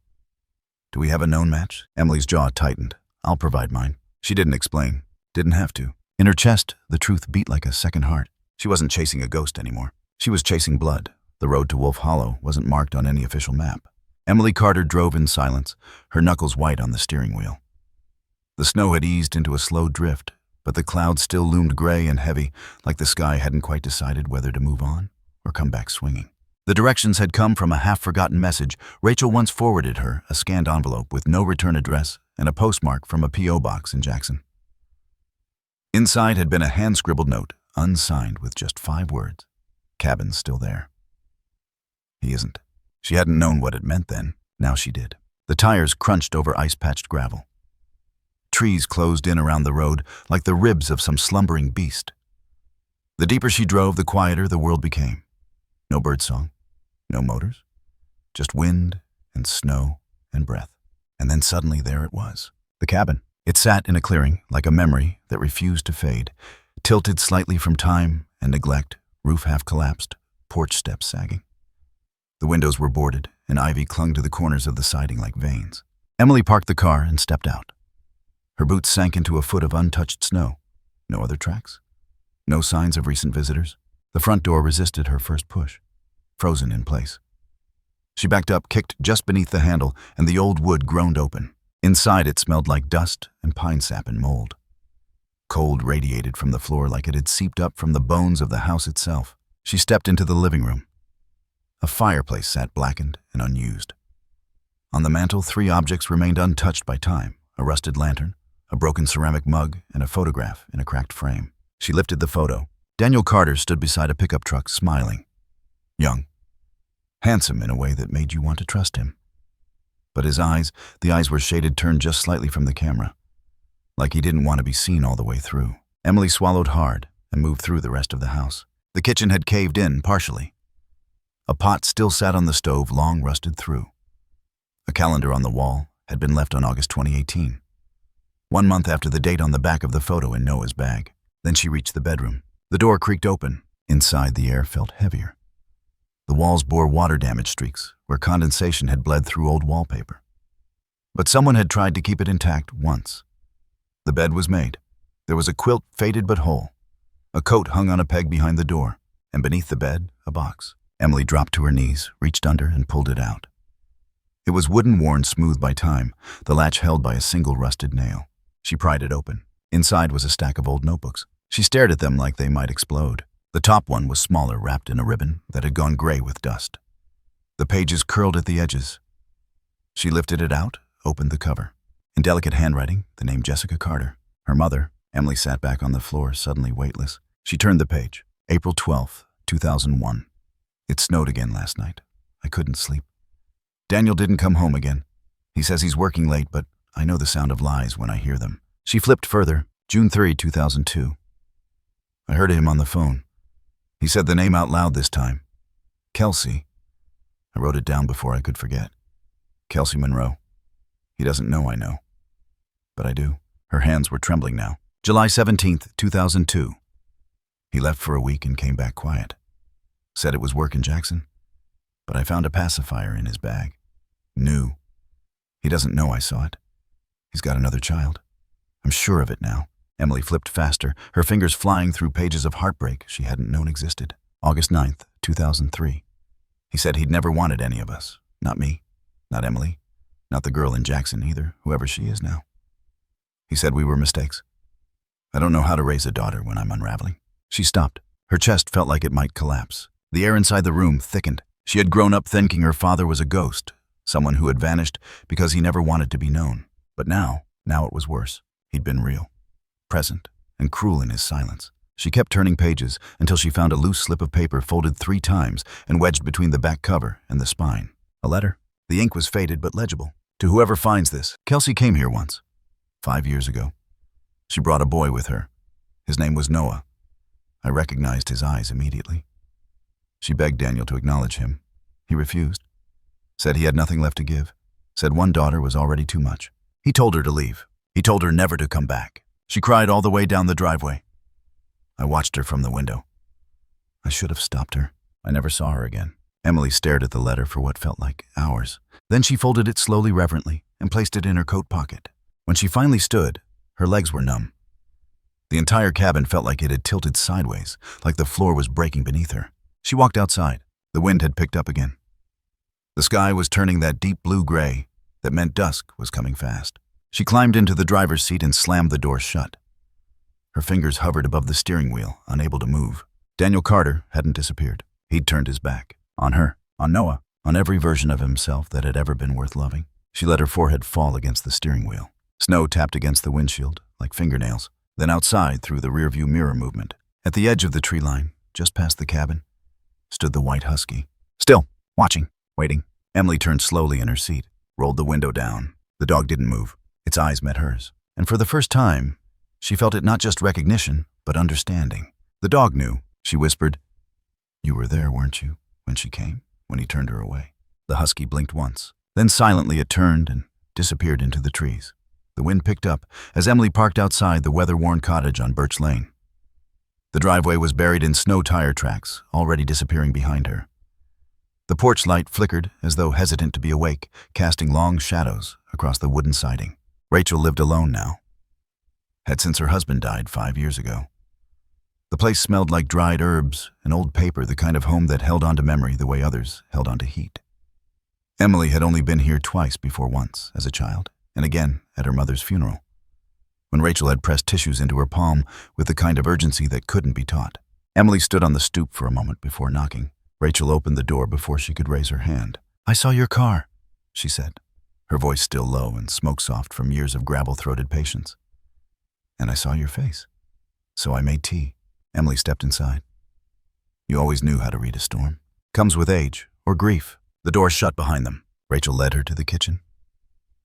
Do we have a known match? Emily's jaw tightened. I'll provide mine. She didn't explain. Didn't have to. In her chest, the truth beat like a second heart. She wasn't chasing a ghost anymore. She was chasing blood. The road to Wolf Hollow wasn't marked on any official map. Emily Carter drove in silence, her knuckles white on the steering wheel. The snow had eased into a slow drift, but the clouds still loomed gray and heavy, like the sky hadn't quite decided whether to move on or come back swinging. The directions had come from a half-forgotten message Rachel once forwarded her, a scanned envelope with no return address and a postmark from a P.O. box in Jackson. Inside had been a hand-scribbled note, unsigned with just 5 words. Cabin's still there. He isn't. She hadn't known what it meant then. Now she did. The tires crunched over ice-patched gravel. Trees closed in around the road like the ribs of some slumbering beast. The deeper she drove, the quieter the world became. No birdsong, no motors, just wind and snow and breath. And then suddenly there it was, the cabin. It sat in a clearing like a memory that refused to fade, tilted slightly from time and neglect, roof half collapsed, porch steps sagging. The windows were boarded, and ivy clung to the corners of the siding like veins. Emily parked the car and stepped out. Her boots sank into a foot of untouched snow. No other tracks. No signs of recent visitors. The front door resisted her first push, frozen in place. She backed up, kicked just beneath the handle, and the old wood groaned open. Inside it smelled like dust and pine sap and mold. Cold radiated from the floor like it had seeped up from the bones of the house itself. She stepped into the living room. A fireplace sat blackened and unused. On the mantel, 3 objects remained untouched by time: a rusted lantern, a broken ceramic mug, and a photograph in a cracked frame. She lifted the photo. Daniel Carter stood beside a pickup truck, smiling. Young. Handsome in a way that made you want to trust him. But his eyes, the eyes were shaded, turned just slightly from the camera, like he didn't want to be seen all the way through. Emily swallowed hard and moved through the rest of the house. The kitchen had caved in partially. A pot still sat on the stove, long rusted through. A calendar on the wall had been left on August 2018, 1 month after the date on the back of the photo in Noah's bag. Then she reached the bedroom. The door creaked open. Inside, the air felt heavier. The walls bore water damage streaks, where condensation had bled through old wallpaper. But someone had tried to keep it intact once. The bed was made. There was a quilt, faded but whole. A coat hung on a peg behind the door, and beneath the bed, a box. Emily dropped to her knees, reached under, and pulled it out. It was wooden, worn smooth by time, the latch held by a single rusted nail. She pried it open. Inside was a stack of old notebooks. She stared at them like they might explode. The top one was smaller, wrapped in a ribbon that had gone gray with dust. The pages curled at the edges. She lifted it out, opened the cover. In delicate handwriting, the name Jessica Carter. Her mother. Emily sat back on the floor, suddenly weightless. She turned the page. April 12th, 2001. It snowed again last night. I couldn't sleep. Daniel didn't come home again. He says he's working late, but I know the sound of lies when I hear them. She flipped further. June 3, 2002. I heard him on the phone. He said the name out loud this time. Kelsey. I wrote it down before I could forget. Kelsey Monroe. He doesn't know I know. But I do. Her hands were trembling now. July 17th, 2002. He left for a week and came back quiet. Said it was work in Jackson. But I found a pacifier in his bag. New. He doesn't know I saw it. He's got another child. I'm sure of it now. Emily flipped faster, her fingers flying through pages of heartbreak she hadn't known existed. August 9th, 2003. He said he'd never wanted any of us. Not me. Not Emily. Not the girl in Jackson either, whoever she is now. He said we were mistakes. I don't know how to raise a daughter when I'm unraveling. She stopped. Her chest felt like it might collapse. The air inside the room thickened. She had grown up thinking her father was a ghost, someone who had vanished because he never wanted to be known. But now it was worse. He'd been real, present, and cruel in his silence. She kept turning pages until she found a loose slip of paper folded 3 times and wedged between the back cover and the spine. A letter? The ink was faded but legible. To whoever finds this, Kelsey came here once, 5 years ago. She brought a boy with her. His name was Noah. I recognized his eyes immediately. She begged Daniel to acknowledge him. He refused. Said he had nothing left to give. Said one daughter was already too much. He told her to leave. He told her never to come back. She cried all the way down the driveway. I watched her from the window. I should have stopped her. I never saw her again. Emily stared at the letter for what felt like hours. Then she folded it slowly, reverently, and placed it in her coat pocket. When she finally stood, her legs were numb. The entire cabin felt like it had tilted sideways, like the floor was breaking beneath her. She walked outside. The wind had picked up again. The sky was turning that deep blue-gray that meant dusk was coming fast. She climbed into the driver's seat and slammed the door shut. Her fingers hovered above the steering wheel, unable to move. Daniel Carter hadn't disappeared. He'd turned his back. On her, on Noah, on every version of himself that had ever been worth loving. She let her forehead fall against the steering wheel. Snow tapped against the windshield, like fingernails. Then outside, through the rearview mirror movement, at the edge of the tree line, just past the cabin, stood the white Husky. Still, watching, waiting. Emily turned slowly in her seat, rolled the window down. The dog didn't move. Its eyes met hers. And for the first time, she felt it not just recognition, but understanding. The dog knew. She whispered, "You were there, weren't you, when she came?" When he turned her away. The Husky blinked once. Then silently it turned and disappeared into the trees. The wind picked up as Emily parked outside the weather-worn cottage on Birch Lane. The driveway was buried in snow tire tracks, already disappearing behind her. The porch light flickered as though hesitant to be awake, casting long shadows across the wooden siding. Rachel lived alone now. Had since her husband died 5 years ago. The place smelled like dried herbs and old paper, the kind of home that held on to memory the way others held on to heat. Emily had only been here twice before, once as a child, and again at her mother's funeral, when Rachel had pressed tissues into her palm with the kind of urgency that couldn't be taught. Emily stood on the stoop for a moment before knocking. Rachel opened the door before she could raise her hand. "I saw your car," she said, her voice still low and smoke-soft from years of gravel-throated patience. "And I saw your face. So I made tea." Emily stepped inside. You always knew how to read a storm. Comes with age, or grief. The door shut behind them. Rachel led her to the kitchen.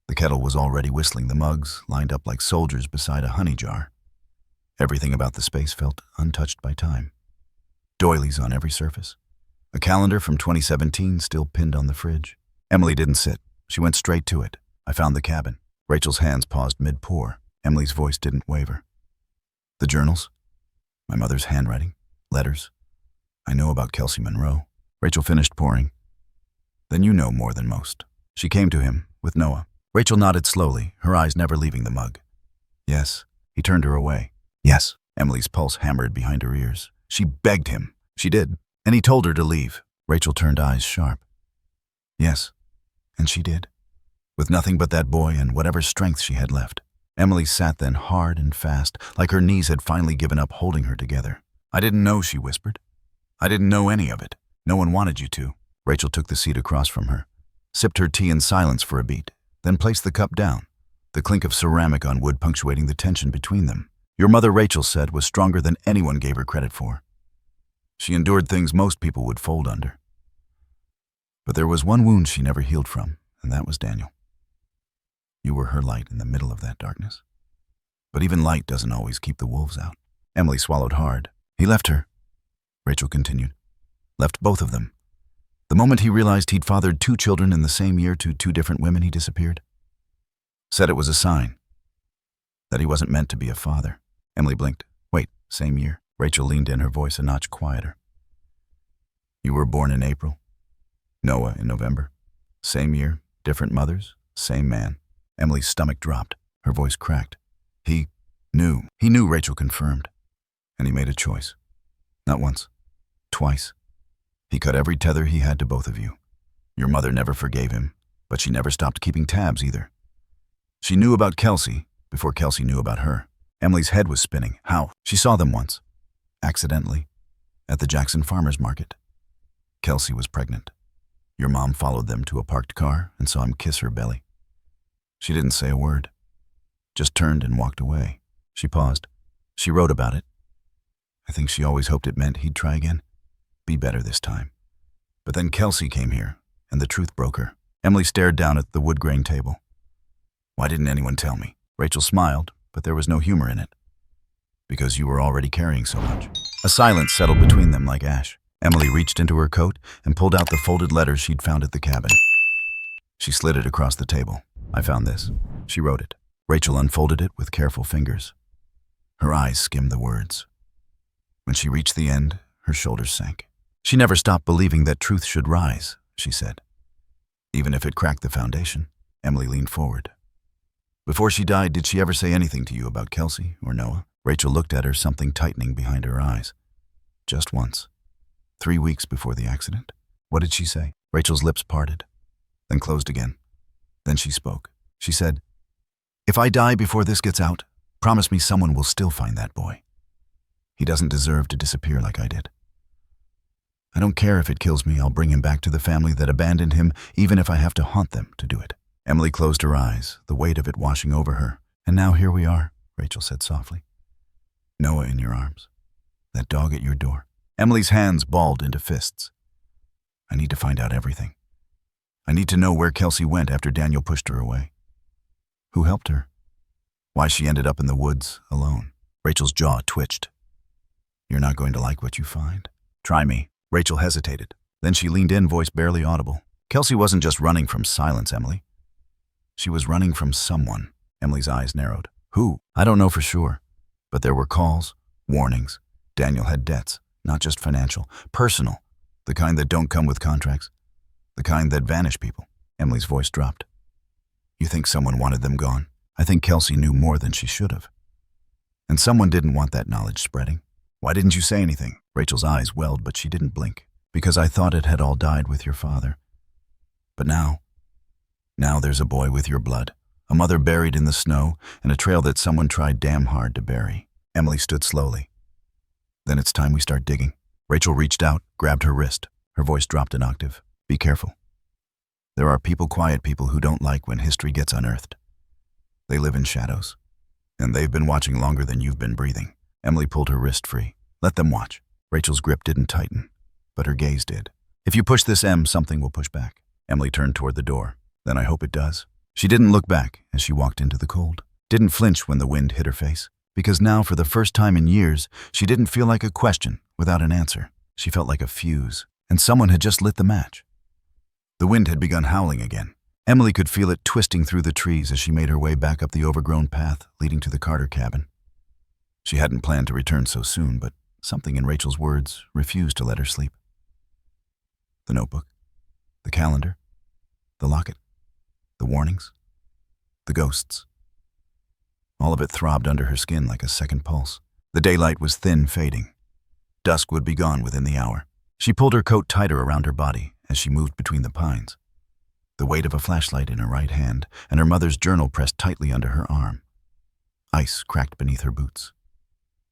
The kettle was already whistling, the mugs lined up like soldiers beside a honey jar. Everything about the space felt untouched by time. Doilies on every surface. A calendar from 2017 still pinned on the fridge. Emily didn't sit. She went straight to it. "I found the cabin." Rachel's hands paused mid-pour. Emily's voice didn't waver. "The journals? My mother's handwriting? Letters? I know about Kelsey Monroe." Rachel finished pouring. "Then you know more than most." She came to him, with Noah. Rachel nodded slowly, her eyes never leaving the mug. "Yes." He turned her away. "Yes." Emily's pulse hammered behind her ears. She begged him. She did. And he told her to leave. Rachel turned eyes sharp. "Yes." And she did. With nothing but that boy and whatever strength she had left. Emily sat then hard and fast, like her knees had finally given up holding her together. "I didn't know," she whispered. "I didn't know any of it. No one wanted you to." Rachel took the seat across from her, sipped her tea in silence for a beat, then placed the cup down, the clink of ceramic on wood punctuating the tension between them. "Your mother," Rachel said, "was stronger than anyone gave her credit for. She endured things most people would fold under. But there was one wound she never healed from, and that was Daniel. You were her light in the middle of that darkness. But even light doesn't always keep the wolves out." Emily swallowed hard. "He left her," Rachel continued. "Left both of them. The moment he realized he'd fathered 2 children in the same year to 2 different women, he disappeared. Said it was a sign. That he wasn't meant to be a father." Emily blinked. "Wait, same year?" Rachel leaned in, her voice a notch quieter. "You were born in April. Noah in November. Same year, different mothers, same man." Emily's stomach dropped. Her voice cracked. He knew. He knew, Rachel confirmed. And he made a choice. Not once. Twice. He cut every tether he had to both of you. Your mother never forgave him, but she never stopped keeping tabs either. She knew about Kelsey before Kelsey knew about her. Emily's head was spinning. How? She saw them once. Accidentally. At the Jackson Farmers Market. Kelsey was pregnant. Your mom followed them to a parked car and saw him kiss her belly. She didn't say a word. Just turned and walked away. She paused. She wrote about it. I think she always hoped it meant he'd try again. Be better this time. But then Kelsey came here, and the truth broke her. Emily stared down at the wood grain table. Why didn't anyone tell me? Rachel smiled, but there was no humor in it. Because you were already carrying so much. A silence settled between them like ash. Emily reached into her coat and pulled out the folded letter she'd found at the cabin. She slid it across the table. I found this. She wrote it. Rachel unfolded it with careful fingers. Her eyes skimmed the words. When she reached the end, her shoulders sank. She never stopped believing that truth should rise, she said. Even if it cracked the foundation. Emily leaned forward. Before she died, did she ever say anything to you about Kelsey or Noah? Rachel looked at her, something tightening behind her eyes. Just once. 3 weeks before the accident. What did she say? Rachel's lips parted, then closed again. Then she spoke. She said, "If I die before this gets out, promise me someone will still find that boy. He doesn't deserve to disappear like I did. I don't care if it kills me, I'll bring him back to the family that abandoned him, even if I have to haunt them to do it." Emily closed her eyes, the weight of it washing over her. "And now here we are," Rachel said softly. "Noah in your arms. That dog at your door." Emily's hands balled into fists. "I need to find out everything. I need to know where Kelsey went after Daniel pushed her away. Who helped her? Why she ended up in the woods alone." Rachel's jaw twitched. "You're not going to like what you find. Try me." Rachel hesitated. Then she leaned in, voice barely audible. "Kelsey wasn't just running from silence, Emily. She was running from someone." Emily's eyes narrowed. "Who?" "I don't know for sure. But there were calls, warnings. Daniel had debts, not just financial, personal, the kind that don't come with contracts, the kind that vanish people." Emily's voice dropped. "You think someone wanted them gone? I think Kelsey knew more than she should have. And someone didn't want that knowledge spreading. Why didn't you say anything?" Rachel's eyes welled, but she didn't blink. "Because I thought it had all died with your father. But now there's a boy with your blood, a mother buried in the snow, and a trail that someone tried damn hard to bury." Emily stood slowly. "Then it's time we start digging." Rachel reached out, grabbed her wrist. Her voice dropped an octave. "Be careful. There are people, quiet people, who don't like when history gets unearthed. They live in shadows. And they've been watching longer than you've been breathing." Emily pulled her wrist free. "Let them watch." Rachel's grip didn't tighten, but her gaze did. "If you push this something will push back." Emily turned toward the door. "Then I hope it does." She didn't look back as she walked into the cold. Didn't flinch when the wind hit her face. Because now, for the first time in years, she didn't feel like a question without an answer. She felt like a fuse, and someone had just lit the match. The wind had begun howling again. Emily could feel it twisting through the trees as she made her way back up the overgrown path leading to the Carter cabin. She hadn't planned to return so soon, but something in Rachel's words refused to let her sleep. The notebook, the calendar, the locket, the warnings, the ghosts. All of it throbbed under her skin like a second pulse. The daylight was thin, fading. Dusk would be gone within the hour. She pulled her coat tighter around her body as she moved between the pines. The weight of a flashlight in her right hand, and her mother's journal pressed tightly under her arm. Ice cracked beneath her boots.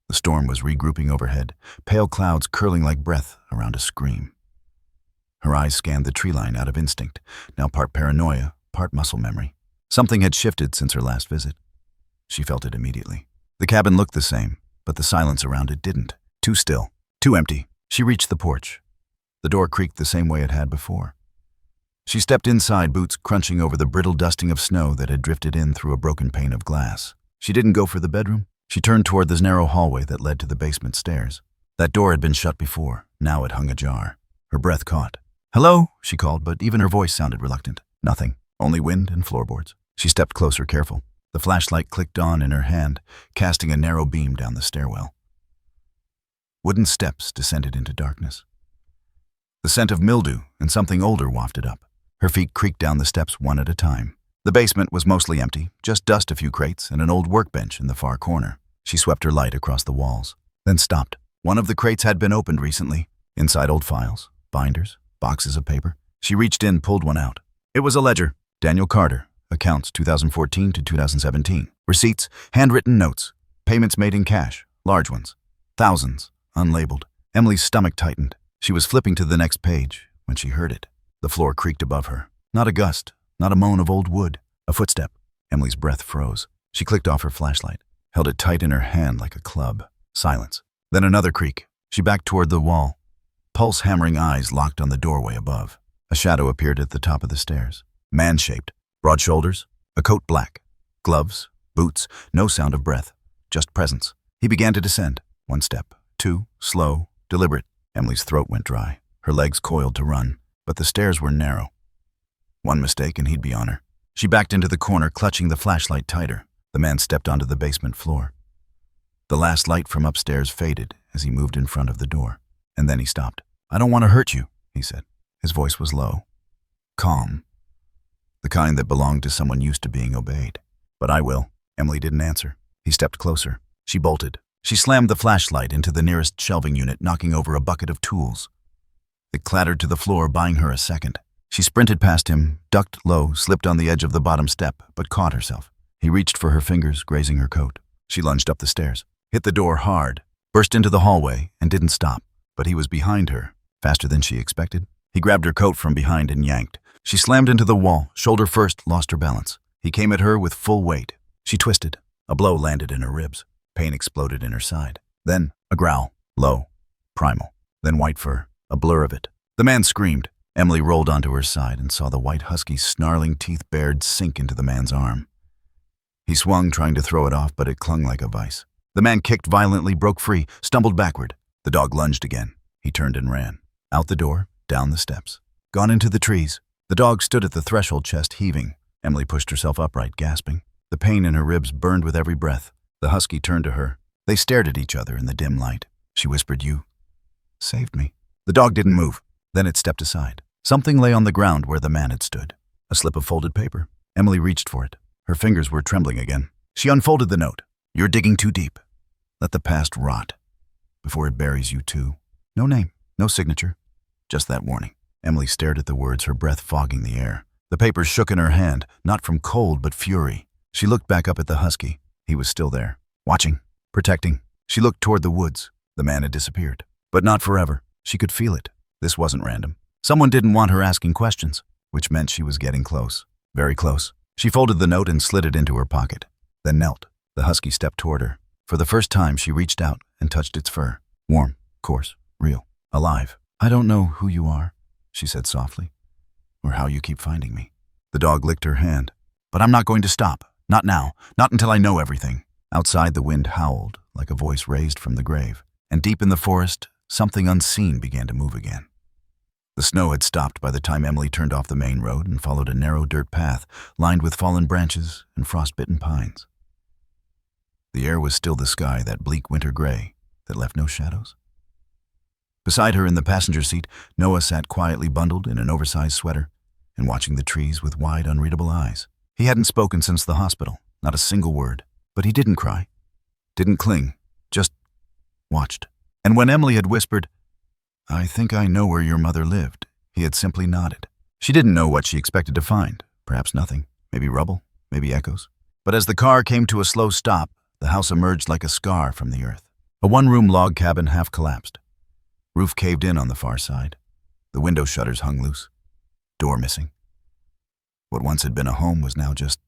The storm was regrouping overhead, pale clouds curling like breath around a scream. Her eyes scanned the tree line out of instinct, now part paranoia, part muscle memory. Something had shifted since her last visit. She felt it immediately. The cabin looked the same, but the silence around it didn't. Too still, too empty. She reached the porch. The door creaked the same way it had before. She stepped inside, boots crunching over the brittle dusting of snow that had drifted in through a broken pane of glass. She didn't go for the bedroom. She turned toward the narrow hallway that led to the basement stairs. That door had been shut before. Now it hung ajar. Her breath caught. "Hello," she called, but even her voice sounded reluctant. Nothing, only wind and floorboards. She stepped closer, careful. The flashlight clicked on in her hand, casting a narrow beam down the stairwell. Wooden steps descended into darkness. The scent of mildew and something older wafted up. Her feet creaked down the steps one at a time. The basement was mostly empty, just dust, a few crates, and an old workbench in the far corner. She swept her light across the walls, then stopped. One of the crates had been opened recently. Inside, old files, binders, boxes of paper. She reached in, pulled one out. It was a ledger. Daniel Carter, accounts 2014 to 2017. Receipts, handwritten notes, payments made in cash, large ones. Thousands, unlabeled. Emily's stomach tightened. She was flipping to the next page when she heard it. The floor creaked above her. Not a gust, not a moan of old wood. A footstep. Emily's breath froze. She clicked off her flashlight, held it tight in her hand like a club. Silence. Then another creak. She backed toward the wall. Pulse-hammering eyes locked on the doorway above. A shadow appeared at the top of the stairs. Man-shaped, broad shoulders, a coat black, gloves, boots, no sound of breath, just presence. He began to descend. 1 step, 2, slow, deliberate. Emily's throat went dry. Her legs coiled to run, but the stairs were narrow. 1 mistake and he'd be on her. She backed into the corner, clutching the flashlight tighter. The man stepped onto the basement floor. The last light from upstairs faded as he moved in front of the door, and then he stopped. "I don't want to hurt you," he said. His voice was low, calm, the kind that belonged to someone used to being obeyed. "But I will." Emily didn't answer. He stepped closer. She bolted. She slammed the flashlight into the nearest shelving unit, knocking over a bucket of tools. It clattered to the floor, buying her a second. She sprinted past him, ducked low, slipped on the edge of the bottom step, but caught herself. He reached for her fingers, grazing her coat. She lunged up the stairs, hit the door hard, burst into the hallway, and didn't stop. But he was behind her, faster than she expected. He grabbed her coat from behind and yanked. She slammed into the wall, shoulder first, lost her balance. He came at her with full weight. She twisted. A blow landed in her ribs. Pain exploded in her side. Then a growl, low, primal. Then white fur, a blur of it. The man screamed. Emily rolled onto her side and saw the white Husky's snarling teeth bared sink into the man's arm. He swung, trying to throw it off, but it clung like a vice. The man kicked violently, broke free, stumbled backward. The dog lunged again. He turned and ran. Out the door, down the steps. Gone into the trees. The dog stood at the threshold, chest heaving. Emily pushed herself upright, gasping. The pain in her ribs burned with every breath. The Husky turned to her. They stared at each other in the dim light. She whispered, "You saved me." The dog didn't move. Then it stepped aside. Something lay on the ground where the man had stood. A slip of folded paper. Emily reached for it. Her fingers were trembling again. She unfolded the note. "You're digging too deep. Let the past rot before it buries you too." No name, no signature, just that warning. Emily stared at the words, her breath fogging the air. The paper shook in her hand, not from cold but fury. She looked back up at the Husky. He was still there, watching, protecting. She looked toward the woods. The man had disappeared. But not forever. She could feel it. This wasn't random. Someone didn't want her asking questions, which meant she was getting close. Very close. She folded the note and slid it into her pocket, then knelt. The Husky stepped toward her. For the first time, she reached out and touched its fur. Warm, coarse, real, alive. "I don't know who you are," she said softly, "or how you keep finding me." The dog licked her hand. "But I'm not going to stop. Not now. Not until I know everything." Outside, the wind howled like a voice raised from the grave. And deep in the forest, something unseen began to move again. The snow had stopped by the time Emily turned off the main road and followed a narrow dirt path lined with fallen branches and frost-bitten pines. The air was still the sky, that bleak winter gray that left no shadows. Beside her in the passenger seat, Noah sat quietly bundled in an oversized sweater and watching the trees with wide, unreadable eyes. He hadn't spoken since the hospital, not a single word. But he didn't cry, didn't cling, just watched. And when Emily had whispered, "I think I know where your mother lived," he had simply nodded. She didn't know what she expected to find. Perhaps nothing. Maybe rubble. Maybe echoes. But as the car came to a slow stop, the house emerged like a scar from the earth. A one-room log cabin half collapsed. Roof caved in on the far side. The window shutters hung loose. Door missing. What once had been a home was now just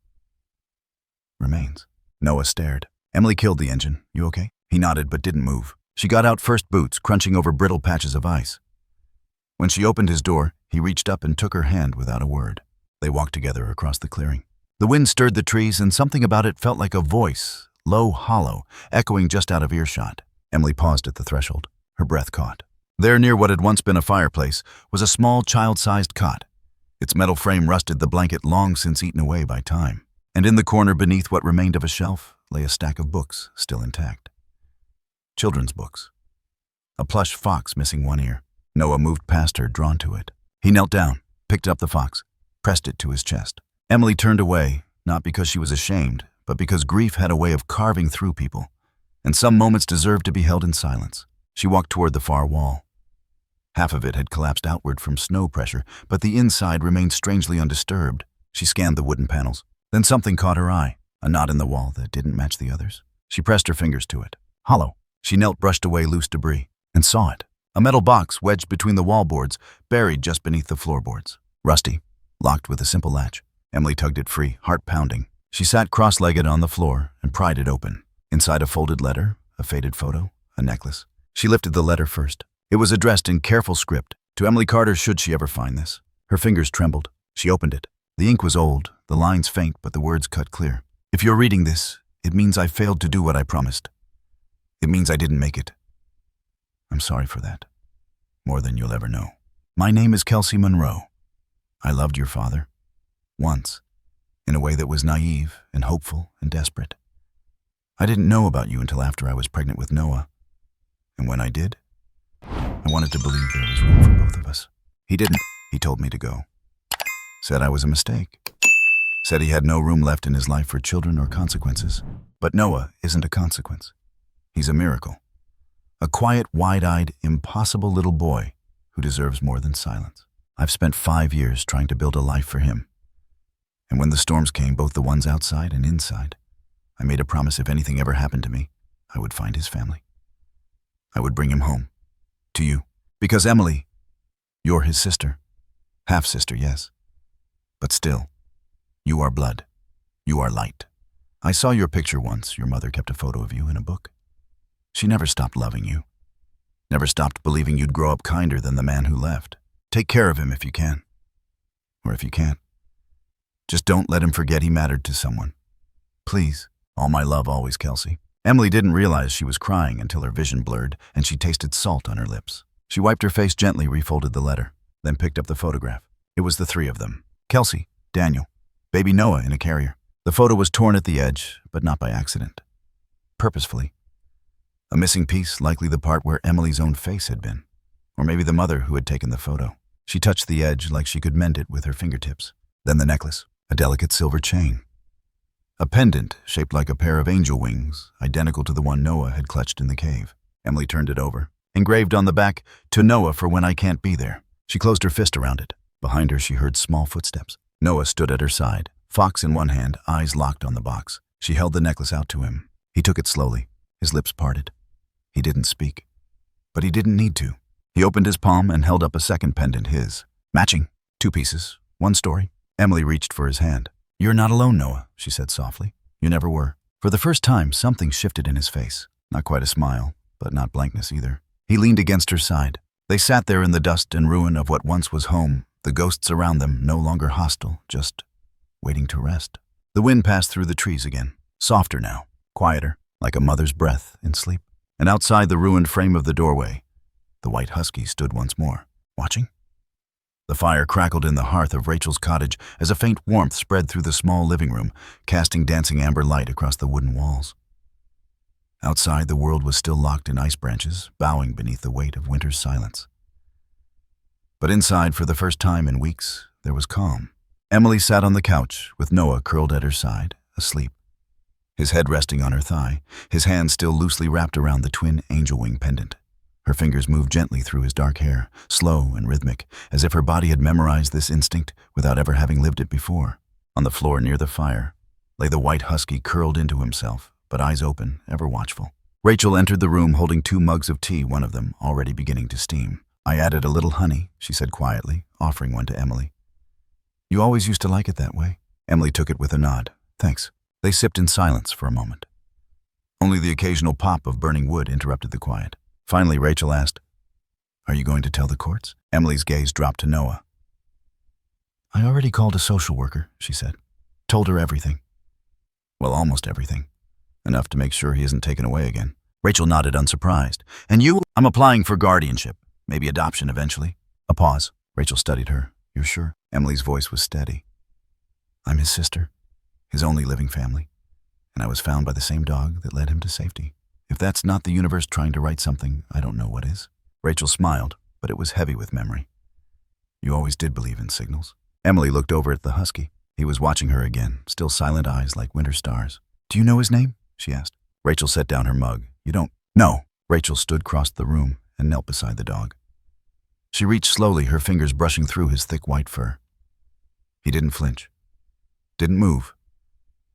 remains. Noah stared. "Emily killed the engine. You okay?" He nodded but didn't move. She got out first boots, crunching over brittle patches of ice. When she opened his door, he reached up and took her hand without a word. They walked together across the clearing. The wind stirred the trees, and something about it felt like a voice, low, hollow, echoing just out of earshot. Emily paused at the threshold. Her breath caught. There, near what had once been a fireplace, was a small, child-sized cot. Its metal frame rusted, the blanket long since eaten away by time. And in the corner beneath what remained of a shelf lay a stack of books, still intact. Children's books. A plush fox missing one ear. Noah moved past her, drawn to it. He knelt down, picked up the fox, pressed it to his chest. Emily turned away, not because she was ashamed, but because grief had a way of carving through people, and some moments deserved to be held in silence. She walked toward the far wall. Half of it had collapsed outward from snow pressure, but the inside remained strangely undisturbed. She scanned the wooden panels. Then something caught her eye, a knot in the wall that didn't match the others. She pressed her fingers to it. Hollow. She knelt, brushed away loose debris, and saw it. A metal box wedged between the wall boards, buried just beneath the floorboards. Rusty, locked with a simple latch. Emily tugged it free, heart pounding. She sat cross-legged on the floor and pried it open. Inside a folded letter, a faded photo, a necklace. She lifted the letter first. It was addressed in careful script to Emily Carter should she ever find this. Her fingers trembled. She opened it. The ink was old, the lines faint, but the words cut clear. If you're reading this, it means I failed to do what I promised. It means I didn't make it. I'm sorry for that. More than you'll ever know. My name is Kelsey Monroe. I loved your father. Once. In a way that was naive and hopeful and desperate. I didn't know about you until after I was pregnant with Noah. And when I did, I wanted to believe there was room for both of us. He didn't. He told me to go. Said I was a mistake. Said he had no room left in his life for children or consequences. But Noah isn't a consequence. He's a miracle. A quiet, wide-eyed, impossible little boy who deserves more than silence. I've spent 5 years trying to build a life for him. And when the storms came, both the ones outside and inside, I made a promise if anything ever happened to me, I would find his family. I would bring him home. To you. Because Emily, you're his sister. Half-sister, yes. But still, you are blood. You are light. I saw your picture once. Your mother kept a photo of you in a book. She never stopped loving you. Never stopped believing you'd grow up kinder than the man who left. Take care of him if you can. Or if you can't. Just don't let him forget he mattered to someone. Please. All my love always, Kelsey. Emily didn't realize she was crying until her vision blurred and she tasted salt on her lips. She wiped her face gently, refolded the letter, then picked up the photograph. It was the 3 of them. Kelsey, Daniel, baby Noah in a carrier. The photo was torn at the edge, but not by accident. Purposefully. A missing piece, likely the part where Emily's own face had been. Or maybe the mother who had taken the photo. She touched the edge like she could mend it with her fingertips. Then the necklace, a delicate silver chain. A pendant shaped like a pair of angel wings, identical to the one Noah had clutched in the cave. Emily turned it over. Engraved on the back, "To Noah for when I can't be there." She closed her fist around it. Behind her she heard small footsteps. Noah stood at her side, fox in one hand, eyes locked on the box. She held the necklace out to him. He took it slowly, his lips parted. He didn't speak. But he didn't need to. He opened his palm and held up a second pendant, his. Matching. 2 pieces. 1 story. Emily reached for his hand. "You're not alone, Noah," she said softly. "You never were." For the first time, something shifted in his face. Not quite a smile, but not blankness either. He leaned against her side. They sat there in the dust and ruin of what once was home, the ghosts around them no longer hostile, just waiting to rest. The wind passed through the trees again, softer now, quieter, like a mother's breath in sleep. And outside the ruined frame of the doorway, the white husky stood once more, watching. The fire crackled in the hearth of Rachel's cottage as a faint warmth spread through the small living room, casting dancing amber light across the wooden walls. Outside, the world was still locked in ice branches, bowing beneath the weight of winter's silence. But inside, for the first time in weeks, there was calm. Emily sat on the couch, with Noah curled at her side, asleep. His head resting on her thigh, his hand still loosely wrapped around the twin angel wing pendant. Her fingers moved gently through his dark hair, slow and rhythmic, as if her body had memorized this instinct without ever having lived it before. On the floor near the fire lay the white husky curled into himself, but eyes open, ever watchful. Rachel entered the room holding 2 mugs of tea, one of them already beginning to steam. "I added a little honey," she said quietly, offering one to Emily. "You always used to like it that way." Emily took it with a nod. "Thanks." They sipped in silence for a moment. Only the occasional pop of burning wood interrupted the quiet. Finally, Rachel asked, "Are you going to tell the courts?" Emily's gaze dropped to Noah. "I already called a social worker," she said. "Told her everything." "Well, almost everything. Enough to make sure he isn't taken away again." Rachel nodded, unsurprised. "And you?" "I'm applying for guardianship. Maybe adoption eventually." A pause. Rachel studied her. "You're sure?" Emily's voice was steady. "I'm his sister, his only living family. And I was found by the same dog that led him to safety. If that's not the universe trying to write something, I don't know what is." Rachel smiled, but it was heavy with memory. "You always did believe in signals." Emily looked over at the husky. He was watching her again, still silent eyes like winter stars. "Do you know his name?" she asked. Rachel set down her mug. "You don't?" "No." Rachel stood across the room and knelt beside the dog. She reached slowly, her fingers brushing through his thick white fur. He didn't flinch. Didn't move.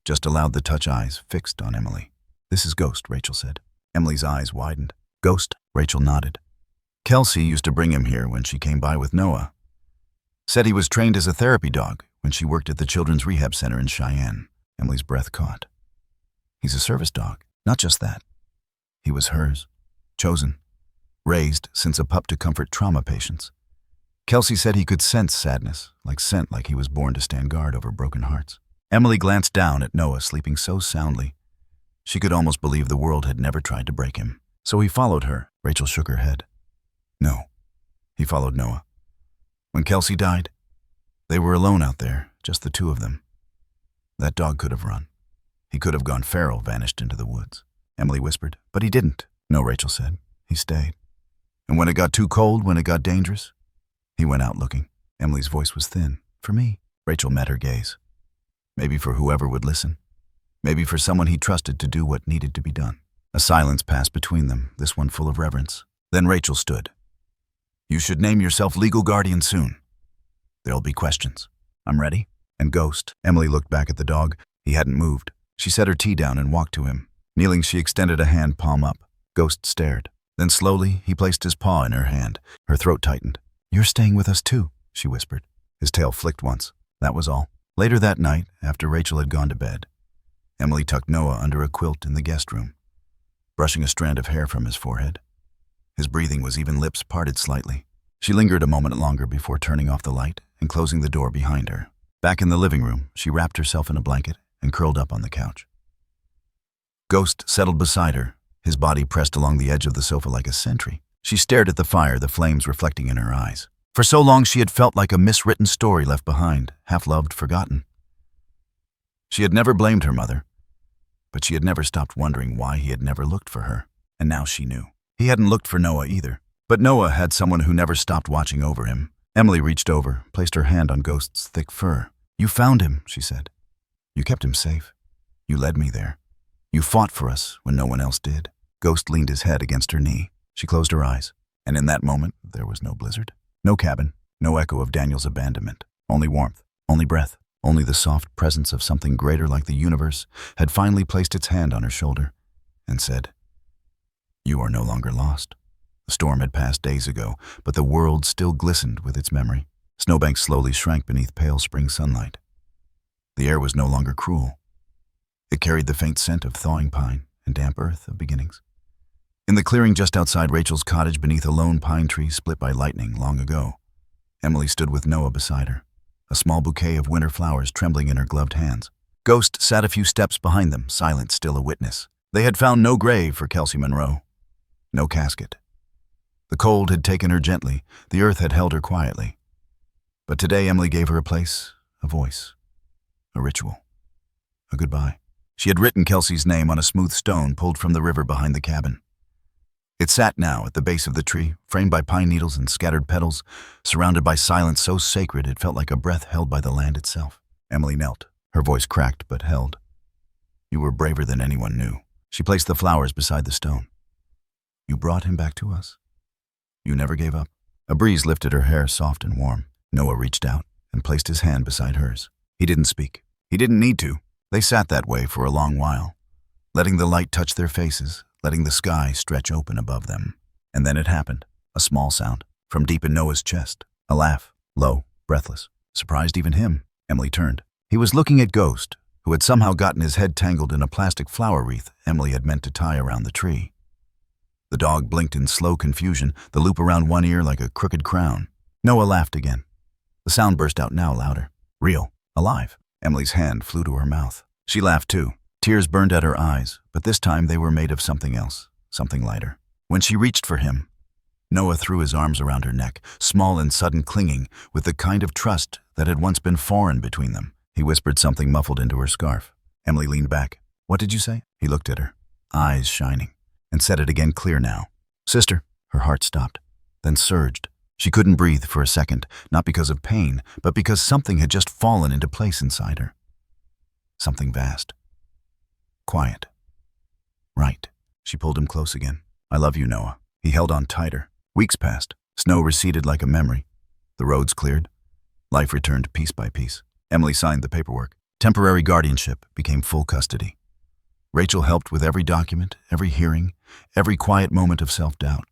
Just allowed the touch eyes fixed on Emily. "This is Ghost," Rachel said. Emily's eyes widened. "Ghost?" Rachel nodded. "Kelsey used to bring him here when she came by with Noah. Said he was trained as a therapy dog when she worked at the Children's Rehab Center in Cheyenne." Emily's breath caught. "He's a service dog. Not just that. He was hers. Chosen. Raised since a pup to comfort trauma patients. Kelsey said he could sense sadness, like he was born to stand guard over broken hearts. Emily glanced down at Noah sleeping so soundly. She could almost believe the world had never tried to break him. So he followed her. Rachel shook her head. No, he followed Noah. When Kelsey died, they were alone out there, just the two of them. That dog could have run. He could have gone feral, vanished into the woods. Emily whispered, but he didn't. No, Rachel said. He stayed. And when it got too cold, when it got dangerous, he went out looking. Emily's voice was thin. For me. Rachel met her gaze. Maybe for whoever would listen. Maybe for someone he trusted to do what needed to be done. A silence passed between them, this one full of reverence. Then Rachel stood. You should name yourself legal guardian soon. There'll be questions. I'm ready. And Ghost. Emily looked back at the dog. He hadn't moved. She set her tea down and walked to him. Kneeling, she extended a hand, palm up. Ghost stared. Then slowly, he placed his paw in her hand. Her throat tightened. You're staying with us too, she whispered. His tail flicked once. That was all. Later that night, after Rachel had gone to bed, Emily tucked Noah under a quilt in the guest room, brushing a strand of hair from his forehead. His breathing was even, lips parted slightly. She lingered a moment longer before turning off the light and closing the door behind her. Back in the living room, she wrapped herself in a blanket and curled up on the couch. Ghost settled beside her, his body pressed along the edge of the sofa like a sentry. She stared at the fire, the flames reflecting in her eyes. For so long she had felt like a miswritten story left behind, half-loved, forgotten. She had never blamed her mother, but she had never stopped wondering why he had never looked for her. And now she knew. He hadn't looked for Noah either. But Noah had someone who never stopped watching over him. Emily reached over, placed her hand on Ghost's thick fur. You found him, she said. You kept him safe. You led me there. You fought for us when no one else did. Ghost leaned his head against her knee. She closed her eyes. And in that moment, there was no blizzard. No cabin. No echo of Daniel's abandonment. Only warmth. Only breath. Only the soft presence of something greater, like the universe, had finally placed its hand on her shoulder and said, You are no longer lost. The storm had passed days ago, but the world still glistened with its memory. Snowbanks slowly shrank beneath pale spring sunlight. The air was no longer cruel. It carried the faint scent of thawing pine and damp earth of beginnings. In the clearing just outside Rachel's cottage beneath a lone pine tree split by lightning long ago, Emily stood with Noah beside her, a small bouquet of winter flowers trembling in her gloved hands. Ghost sat a few steps behind them, silent, still a witness. They had found no grave for Kelsey Monroe, no casket. The cold had taken her gently, the earth had held her quietly. But today Emily gave her a place, a voice, a ritual, a goodbye. She had written Kelsey's name on a smooth stone pulled from the river behind the cabin. It sat now at the base of the tree, framed by pine needles and scattered petals, surrounded by silence so sacred it felt like a breath held by the land itself. Emily knelt, her voice cracked but held. You were braver than anyone knew. She placed the flowers beside the stone. You brought him back to us. You never gave up. A breeze lifted her hair soft and warm. Noah reached out and placed his hand beside hers. He didn't speak. He didn't need to. They sat that way for a long while, letting the light touch their faces, letting the sky stretch open above them. And then it happened. A small sound from deep in Noah's chest. A laugh, low, breathless. Surprised even him. Emily turned. He was looking at Ghost, who had somehow gotten his head tangled in a plastic flower wreath Emily had meant to tie around the tree. The dog blinked in slow confusion, the loop around one ear like a crooked crown. Noah laughed again. The sound burst out now louder. Real. Alive. Emily's hand flew to her mouth. She laughed too. Tears burned at her eyes, but this time they were made of something else, something lighter. When she reached for him, Noah threw his arms around her neck, small and sudden, clinging, with the kind of trust that had once been foreign between them. He whispered something muffled into her scarf. Emily leaned back. What did you say? He looked at her, eyes shining, and said it again, clear now. Sister. Her heart stopped, then surged. She couldn't breathe for a second, not because of pain, but because something had just fallen into place inside her. Something vast. Quiet. Right. She pulled him close again. I love you, Noah. He held on tighter. Weeks passed. Snow receded like a memory. The roads cleared. Life returned piece by piece. Emily signed the paperwork. Temporary guardianship became full custody. Rachel helped with every document, every hearing, every quiet moment of self-doubt.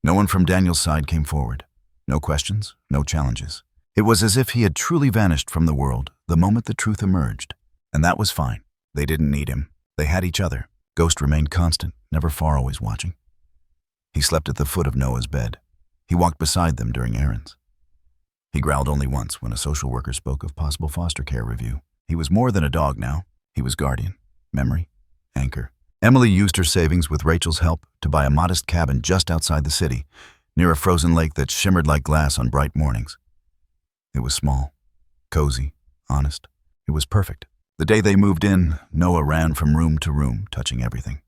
No one from Daniel's side came forward. No questions, no challenges. It was as if he had truly vanished from the world the moment the truth emerged. And that was fine. They didn't need him. They had each other. Ghost remained constant, never far, always watching. He slept at the foot of Noah's bed. He walked beside them during errands. He growled only once when a social worker spoke of possible foster care review. He was more than a dog now. He was guardian, memory, anchor. Emily used her savings with Rachel's help to buy a modest cabin just outside the city, near a frozen lake that shimmered like glass on bright mornings. It was small, cozy, honest. It was perfect. The day they moved in, Noah ran from room to room, touching everything.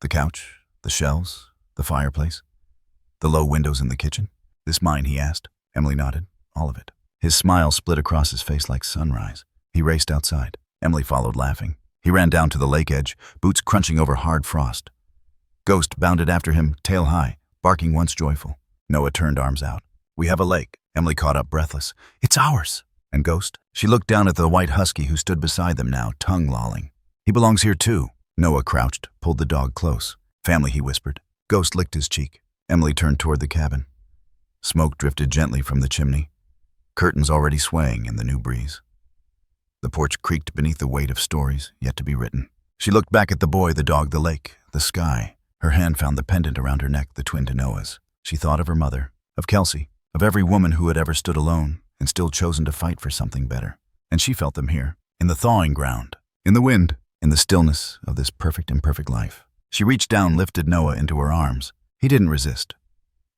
The couch, the shelves, the fireplace, the low windows in the kitchen. "This mine?" he asked. Emily nodded. All of it. His smile split across his face like sunrise. He raced outside. Emily followed, laughing. He ran down to the lake edge, boots crunching over hard frost. Ghost bounded after him, tail high, barking once joyful. Noah turned, arms out. "We have a lake." Emily caught up, breathless. "It's ours." "And Ghost?" She looked down at the white husky who stood beside them now, tongue lolling. "He belongs here too." Noah crouched, pulled the dog close. "Family," he whispered. Ghost licked his cheek. Emily turned toward the cabin. Smoke drifted gently from the chimney, curtains already swaying in the new breeze. The porch creaked beneath the weight of stories yet to be written. She looked back at the boy, the dog, the lake, the sky. Her hand found the pendant around her neck, the twin to Noah's. She thought of her mother, of Kelsey, of every woman who had ever stood alone and still chosen to fight for something better. And she felt them here, in the thawing ground, in the wind, in the stillness of this perfect imperfect life. She reached down, lifted Noah into her arms. He didn't resist,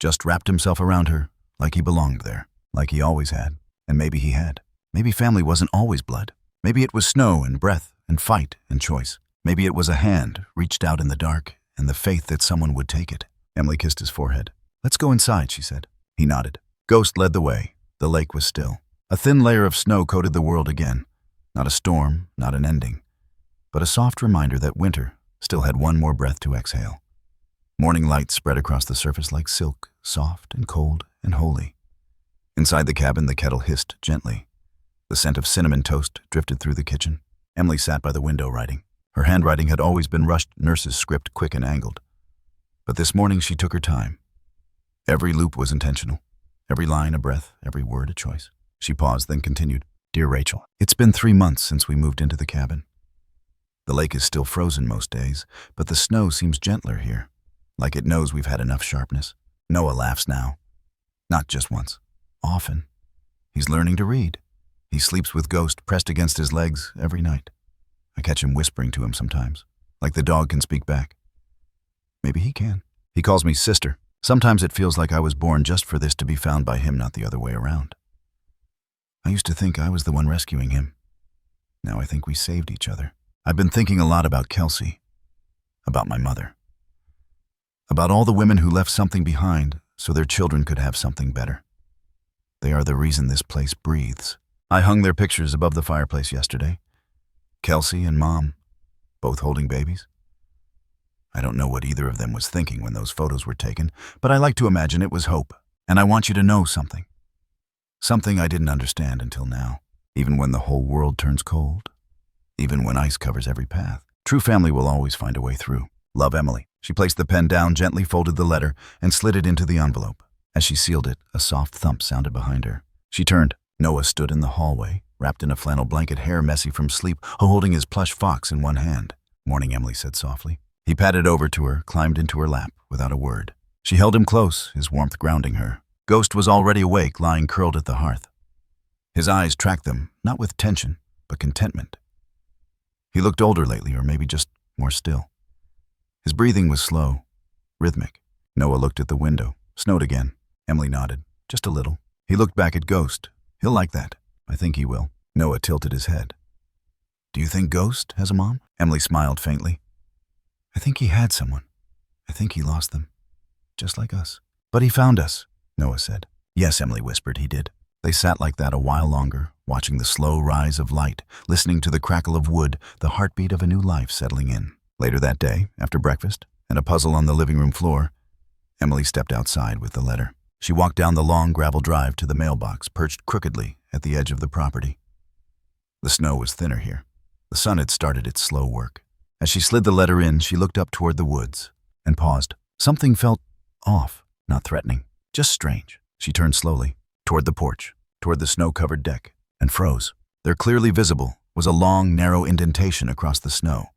just wrapped himself around her like he belonged there, like he always had. And maybe he had. Maybe family wasn't always blood. Maybe it was snow and breath and fight and choice. Maybe it was a hand reached out in the dark and the faith that someone would take it. Emily kissed his forehead. "Let's go inside," she said. He nodded. Ghost led the way. The lake was still. A thin layer of snow coated the world again. Not a storm, not an ending, but a soft reminder that winter still had one more breath to exhale. Morning light spread across the surface like silk, soft and cold and holy. Inside the cabin, the kettle hissed gently. The scent of cinnamon toast drifted through the kitchen. Emily sat by the window writing. Her handwriting had always been rushed nurse's script, quick and angled. But this morning she took her time. Every loop was intentional. Every line a breath, every word a choice. She paused, then continued. "Dear Rachel, it's been 3 months since we moved into the cabin. The lake is still frozen most days, but the snow seems gentler here, like it knows we've had enough sharpness." Noah laughs now. Not just once. Often. He's learning to read. He sleeps with Ghost pressed against his legs every night. I catch him whispering to him sometimes, like the dog can speak back. Maybe he can. He calls me sister. Sometimes it feels like I was born just for this, to be found by him, not the other way around. I used to think I was the one rescuing him. Now I think we saved each other. I've been thinking a lot about Kelsey, about my mother, about all the women who left something behind so their children could have something better. They are the reason this place breathes. I hung their pictures above the fireplace yesterday. Kelsey and Mom, both holding babies. I don't know what either of them was thinking when those photos were taken, but I like to imagine it was hope. And I want you to know something. Something I didn't understand until now. Even when the whole world turns cold, even when ice covers every path, true family will always find a way through. Love, Emily. She placed the pen down, gently folded the letter, and slid it into the envelope. As she sealed it, a soft thump sounded behind her. She turned. Noah stood in the hallway, wrapped in a flannel blanket, hair messy from sleep, holding his plush fox in one hand. "Morning," Emily said softly. He padded over to her, climbed into her lap without a word. She held him close, his warmth grounding her. Ghost was already awake, lying curled at the hearth. His eyes tracked them, not with tension, but contentment. He looked older lately, or maybe just more still. His breathing was slow, rhythmic. Noah looked at the window. Snowed again. Emily nodded. Just a little. He looked back at Ghost. "He'll like that. I think he will." Noah tilted his head. "Do you think Ghost has a mom?" Emily smiled faintly. "I think he had someone. I think he lost them. Just like us. But he found us," Noah said. "Yes," Emily whispered, "he did." They sat like that a while longer, watching the slow rise of light, listening to the crackle of wood, the heartbeat of a new life settling in. Later that day, after breakfast and a puzzle on the living room floor, Emily stepped outside with the letter. She walked down the long gravel drive to the mailbox, perched crookedly at the edge of the property. The snow was thinner here. The sun had started its slow work. As she slid the letter in, she looked up toward the woods and paused. Something felt off, not threatening, just strange. She turned slowly, toward the porch, toward the snow-covered deck, and froze. There, clearly visible, was a long, narrow indentation across the snow,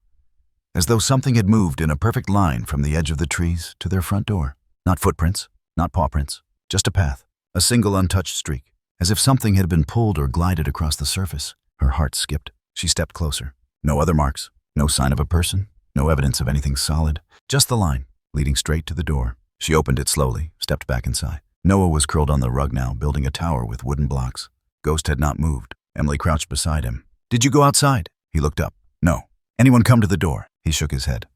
as though something had moved in a perfect line from the edge of the trees to their front door. Not footprints, not paw prints, just a path, a single untouched streak. as if something had been pulled or glided across the surface. Her heart skipped. She stepped closer. No other marks, no sign of a person, no evidence of anything solid, just the line, leading straight to the door. She opened it slowly, stepped back inside. Noah was curled on the rug now, building a tower with wooden blocks. Ghost had not moved. Emily crouched beside him. "Did you go outside?" He looked up. "No." "Anyone come to the door?" He shook his head.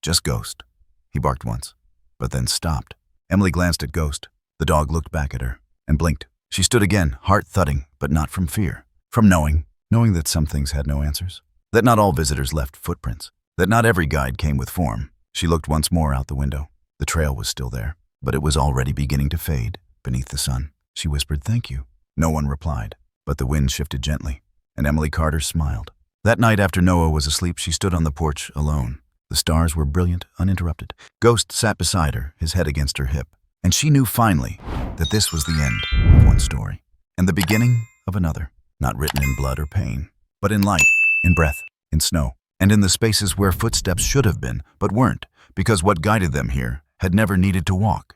"Just Ghost." He barked once, but then stopped. Emily glanced at Ghost. The dog looked back at her and blinked. She stood again, heart thudding, but not from fear. From knowing that some things had no answers. That not all visitors left footprints. That not every guide came with form. She looked once more out the window. The trail was still there, but it was already beginning to fade beneath the sun. She whispered, "Thank you." No one replied, but the wind shifted gently, and Emily Carter smiled. That night after Noah was asleep, she stood on the porch alone. The stars were brilliant, uninterrupted. Ghost sat beside her, his head against her hip, and she knew finally that this was the end of one story and the beginning of another, not written in blood or pain, but in light, in breath, in snow, and in the spaces where footsteps should have been, but weren't, because what guided them here had never needed to walk.